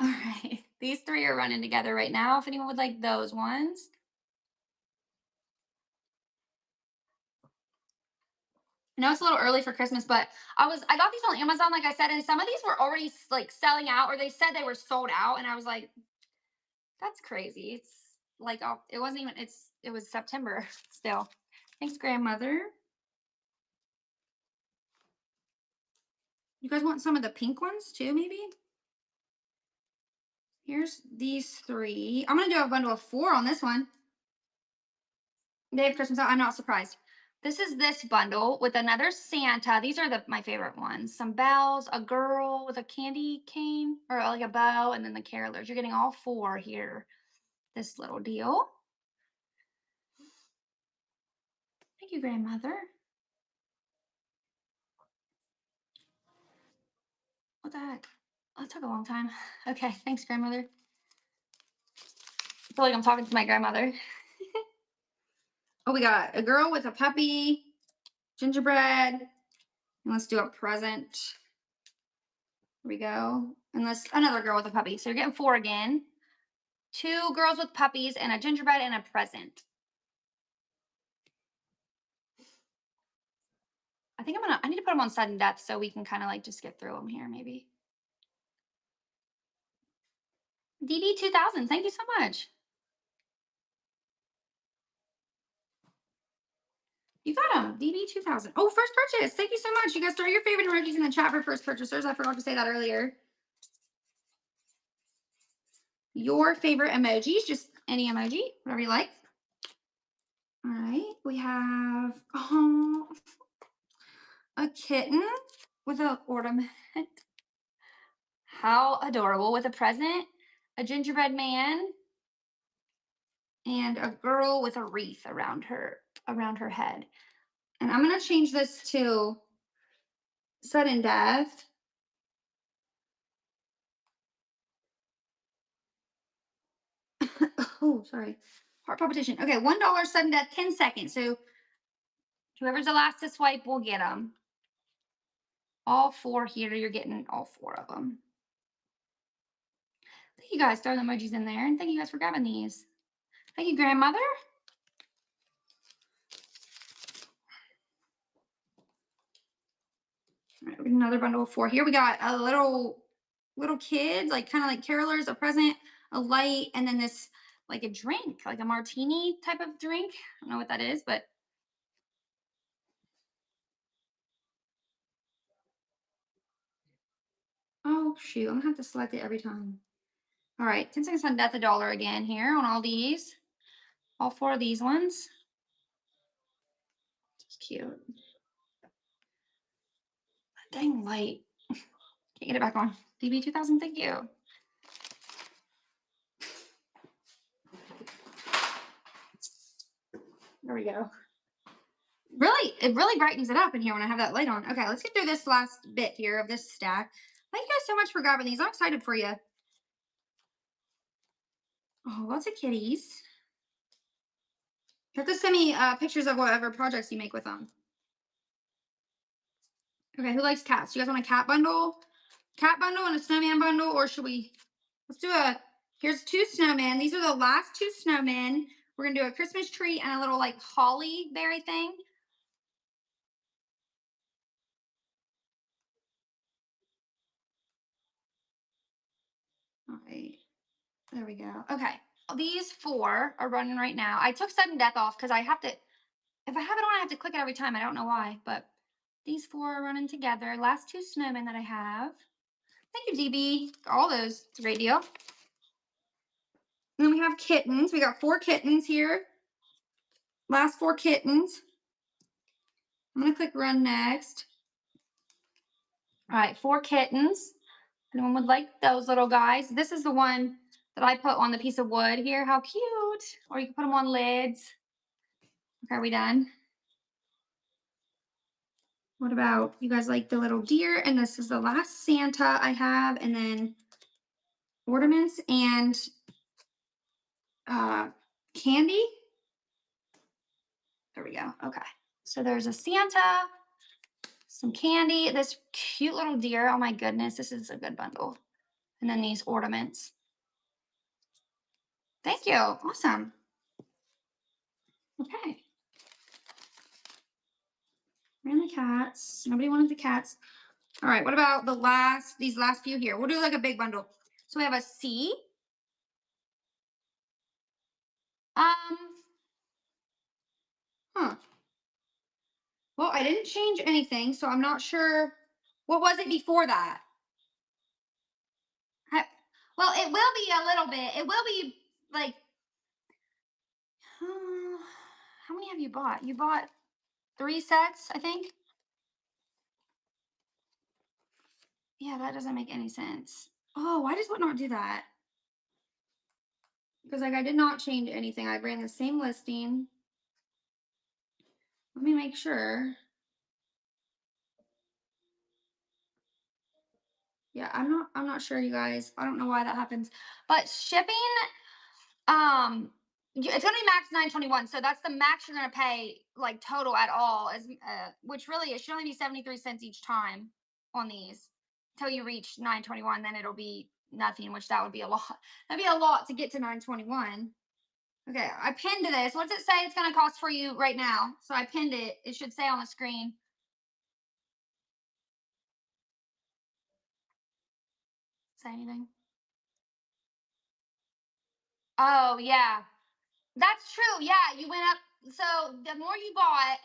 All right. These three are running together right now. If anyone would like those ones. I know it's a little early for Christmas, but I got these on Amazon, like I said, and some of these were already like selling out, or they said they were sold out, and I was like, that's crazy. It's like, oh, it wasn't even. It was September still. Thanks, grandmother. You guys want some of the pink ones too, maybe? Here's these three. I'm gonna do a bundle of 4 on this one. Day of Christmas. I'm not surprised. This is this bundle with another Santa. These are my favorite ones. Some bells, a girl with a candy cane or like a bow, and then the carolers. You're getting all four here. This little deal. Thank you, grandmother. What the heck? That took a long time. Okay, thanks, grandmother. I feel like I'm talking to my grandmother. Oh, we got a girl with a puppy, gingerbread, and let's do a present. Here we go. And let's another girl with a puppy. So you're getting four again. Two girls with puppies and a gingerbread and a present. I need to put them on sudden death so we can kind of like just get through them here maybe. DD2000, thank you so much. You got them, DD2000. Oh, first purchase. Thank you so much. You guys throw your favorite emojis in the chat for first purchasers. I forgot to say that earlier. Your favorite emojis, just any emoji, whatever you like. All right, we have a kitten with an ornament. How adorable, with a present, a gingerbread man, and a girl with a wreath around her head. And I'm gonna change this to sudden death. Oh, sorry. Heart palpitation. Okay, $1 sudden death, 10 seconds. So whoever's the last to swipe will get them. All four here, you're getting all four of them. Thank you guys, throw the emojis in there. And thank you guys for grabbing these. Thank you, grandmother. All right, another bundle of four. Here we got a little kids, like kind of like carolers, a present, a light, and then this like a drink, like a martini type of drink. I don't know what that is, but oh shoot, I'm gonna have to select it every time. All right, 10 seconds on death, $1 again here on all these. All four of these ones. It's cute. Dang light. Can't get it back on. DB2000, thank you. There we go. Really, it really brightens it up in here when I have that light on. Okay, let's get through this last bit here of this stack. Thank you guys so much for grabbing these. I'm excited for you. Oh, lots of kitties. You have to send me pictures of whatever projects you make with them. Okay, who likes cats? You guys want a cat bundle? Cat bundle and a snowman bundle? Or should we? Let's do here's two snowmen. These are the last two snowmen. We're going to do a Christmas tree and a little like holly berry thing. All right. There we go. Okay. These four are running right now. I took sudden death off because I have to, if I have it on, I have to click it every time. I don't know why, but these four are running together. Last two snowmen that I have. Thank you, DB. All those. It's a great deal. And then we have kittens. We got four kittens here. Last four kittens. I'm going to click run next. All right, four kittens. Anyone would like those little guys? This is the one that I put on the piece of wood here. How cute. Or you can put them on lids. Okay, are we done? What about you guys like the little deer? And this is the last Santa I have. And then ornaments and candy. There we go. Okay. So there's a Santa, some candy, this cute little deer. Oh my goodness, this is a good bundle. And then these ornaments. Thank you. Awesome. Okay. Ran the cats. Nobody wanted the cats. All right. What about these last few here? We'll do like a big bundle. So we have a C. Huh. Well, I didn't change anything, so I'm not sure. What was it before that? Well, it will be a little bit. It will be like, how many have you bought? You bought 3 sets, I think. Yeah, that doesn't make any sense. Oh, why does Whatnot do that? Because like I did not change anything. I ran the same listing. Let me make sure. Yeah, I'm not sure, you guys. I don't know why that happens. But shipping, it's gonna be max 921. So that's the max you're gonna pay, like total at all, as which really it should only be 73 cents each time on these until you reach 921. Then it'll be nothing, which that would be a lot. That'd be a lot to get to 921. Okay, I pinned this. What's it say it's gonna cost for you right now? So I pinned it. It should say on the screen. Say anything? Oh yeah. That's true. Yeah, you went up. So the more you bought,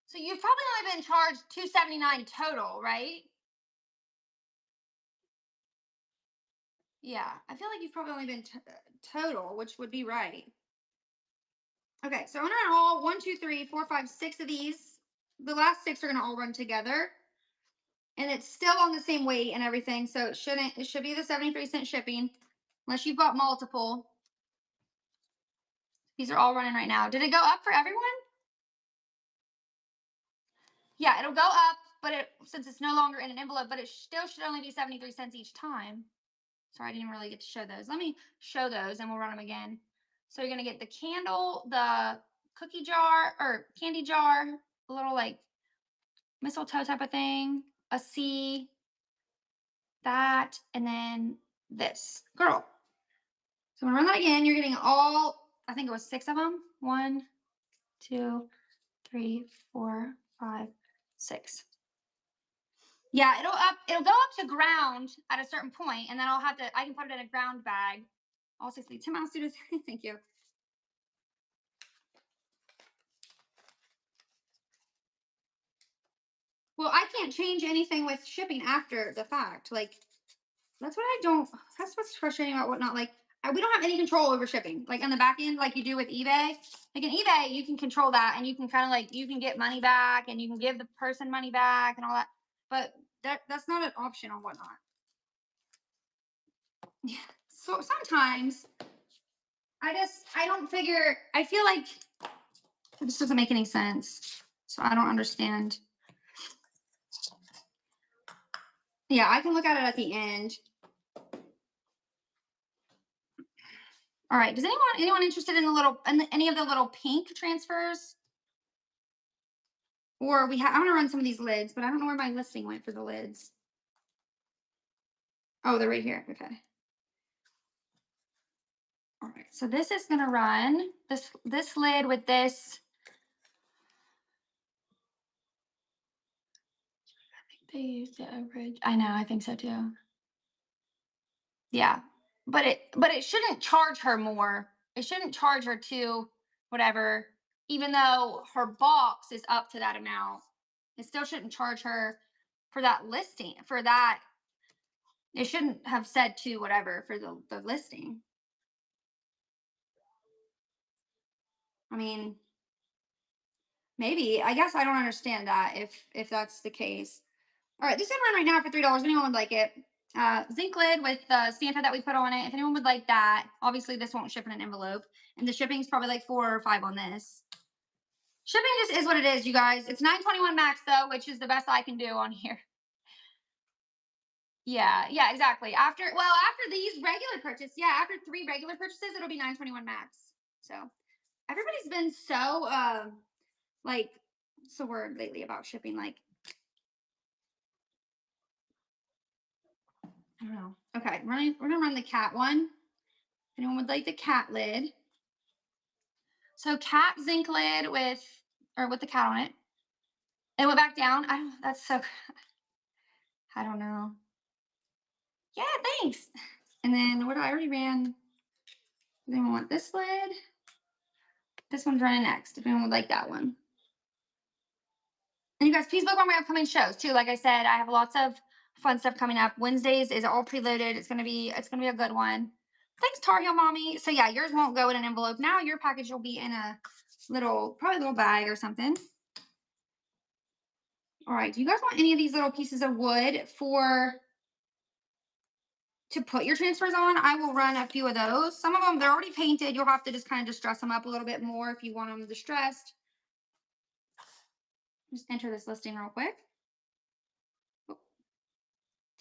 so you've probably only been charged 279 total, right? Yeah, I feel like you've probably only been total, which would be right. Okay, so I'm gonna run all 1, 2, 3, 4, 5, 6 of these. The last 6 are gonna all run together, and it's still on the same weight and everything, so it shouldn't. It should be the 73-cent shipping, unless you've got multiple. These are all running right now. Did it go up for everyone? Yeah, it'll go up, but since it's no longer in an envelope, but it still should only be 73 cents each time. Sorry, I didn't really get to show those. Let me show those and we'll run them again. So you're going to get the candle, the cookie jar or candy jar, a little like mistletoe type of thing, a C, that, and then this. Girl. So I'm going to run that again. You're getting all, I think it was 6 of them. 1, 2, 3, 4, 5, 6. Yeah, it'll go up to ground at a certain point, and then I can put it in a ground bag. All 60. 10 miles to 3. Thank you. Well, I can't change anything with shipping after the fact. Like, that's what I don't, that's what's frustrating about Whatnot. Like, we don't have any control over shipping. Like, on the back end, like you do with eBay. Like, in eBay, you can control that, and you can kind of like, you can get money back, and you can give the person money back and all that. But that's not an option on Whatnot. Yeah. So sometimes I don't figure, I feel like this doesn't make any sense. So I don't understand. Yeah, I can look at it at the end. All right. Does anyone interested in any of the little pink transfers? Or I'm gonna run some of these lids, but I don't know where my listing went for the lids. Oh, they're right here. Okay. All right. So this is gonna run this lid with this. I think they used the overage. I know. I think so too. Yeah, but it shouldn't charge her more. It shouldn't charge her to whatever, even though her box is up to that amount. It still shouldn't charge her for that listing. For that, it shouldn't have said to whatever for the listing. I mean, maybe. I guess I don't understand that if that's the case. All right, this is run right now for $3. Anyone would like it? Zinc lid with the Santa that we put on it. If anyone would like that, obviously this won't ship in an envelope, and the shipping is probably like 4 or 5 on this. Shipping just is what it is, you guys. It's 921 max though, which is the best I can do on here. Yeah, exactly. After these regular purchases, yeah, after 3 regular purchases, it'll be 921 max. So everybody's been so like, what's the word lately about shipping? Like, I don't know. Okay, we're gonna run the cat one. Anyone would like the cat lid? So cat zinc lid with the cat on it. It went back down. I don't. That's so. I don't know. Yeah, thanks. And then what do I already ran? Does anyone want this lid? This one's running next. If anyone would like that one. And you guys, please book on my upcoming shows too. Like I said, I have lots of fun stuff coming up. Wednesdays is all preloaded. It's gonna be a good one. Thanks, Tar Heel Mommy. So yeah, yours won't go in an envelope. Now your package will be in a probably a little bag or something. All right. Do you guys want any of these little pieces of wood to put your transfers on? I will run a few of those. Some of them, they're already painted. You'll have to just kind of distress them up a little bit more if you want them distressed. Just enter this listing real quick. Oh,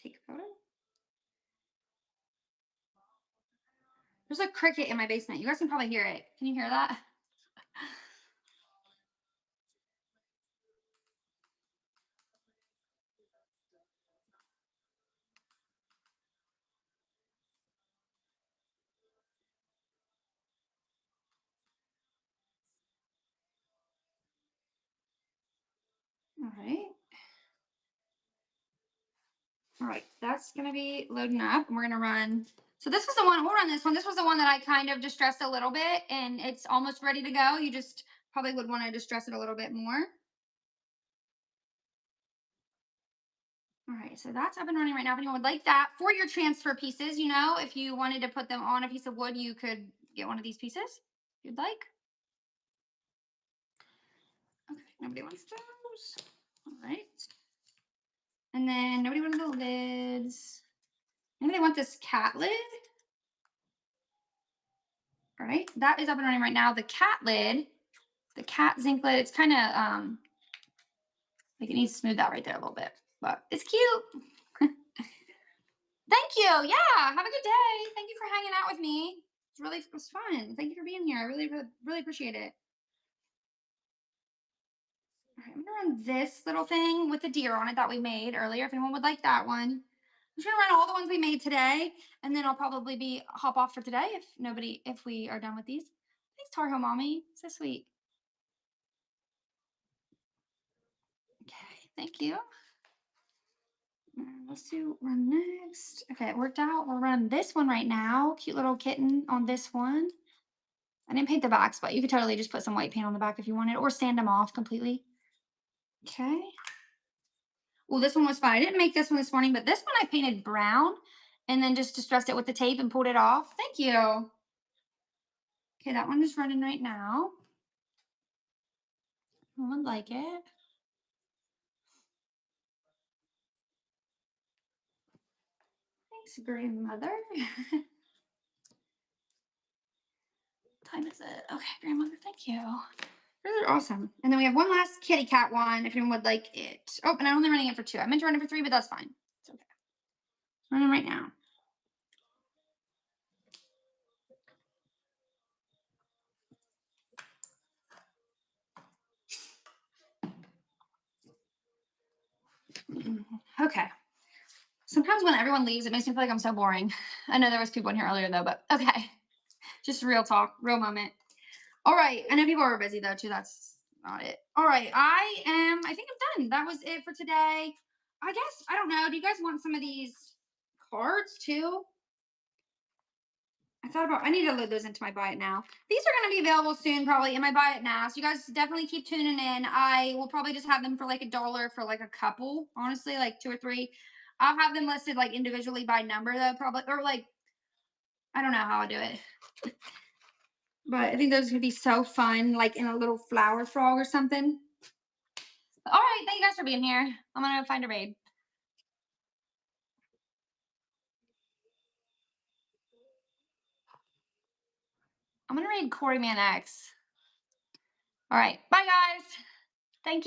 take a photo. There's a cricket in my basement. You guys can probably hear it. Can you hear that? All right. All right, that's gonna be loading up, and we're gonna run. So this was the one. We'll run this one. This was the one that I kind of distressed a little bit, and it's almost ready to go. You just probably would want to distress it a little bit more. All right, so that's up and running right now. If anyone would like that for your transfer pieces, if you wanted to put them on a piece of wood, you could get one of these pieces if you'd like. Okay, nobody wants those. All right. And then nobody wanted the lids. Anybody want this cat lid? All right, that is up and running right now. The cat lid, the cat zinc lid, it's kind of like it needs to smooth out right there a little bit, but it's cute. Thank you. Yeah, have a good day. Thank you for hanging out with me. It was fun. Thank you for being here. I really, really, really appreciate it. All right, I'm gonna run this little thing with the deer on it that we made earlier. If anyone would like that one, I'm just gonna run all the ones we made today, and then I'll probably hop off for today if we are done with these. Thanks, Tar Heel Mommy. So sweet. Okay, thank you. Let's run next. Okay, it worked out. We'll run this one right now. Cute little kitten on this one. I didn't paint the backs, but you could totally just put some white paint on the back if you wanted, or sand them off completely. Okay. Well, this one was fun. I didn't make this one this morning, but this one I painted brown and then just distressed it with the tape and pulled it off. Thank you. Okay, that one is running right now. I would like it. Thanks, grandmother. Time is it? Okay, grandmother, thank you. Those are awesome. And then we have one last kitty cat one if anyone would like it. Oh, and I'm only running it for 2. I meant to run it for 3, but that's fine. It's okay. Running right now. Okay. Sometimes when everyone leaves, it makes me feel like I'm so boring. I know there was people in here earlier though, but okay. Just real talk, real moment. All right. I know people are busy though too. That's not it. All right. I think I'm done. That was it for today. I guess, I don't know. Do you guys want some of these cards too? I need to load those into my buy it now. These are going to be available soon, probably in my buy it now. So you guys definitely keep tuning in. I will probably just have them for like $1 for like a couple, honestly, like 2 or 3. I'll have them listed like individually by number though, probably, or like, I don't know how I do it. But I think those would be so fun, like in a little flower frog or something. All right, thank you guys for being here. I'm going to find a raid. I'm going to read Corey Man X. All right, bye guys. Thank you.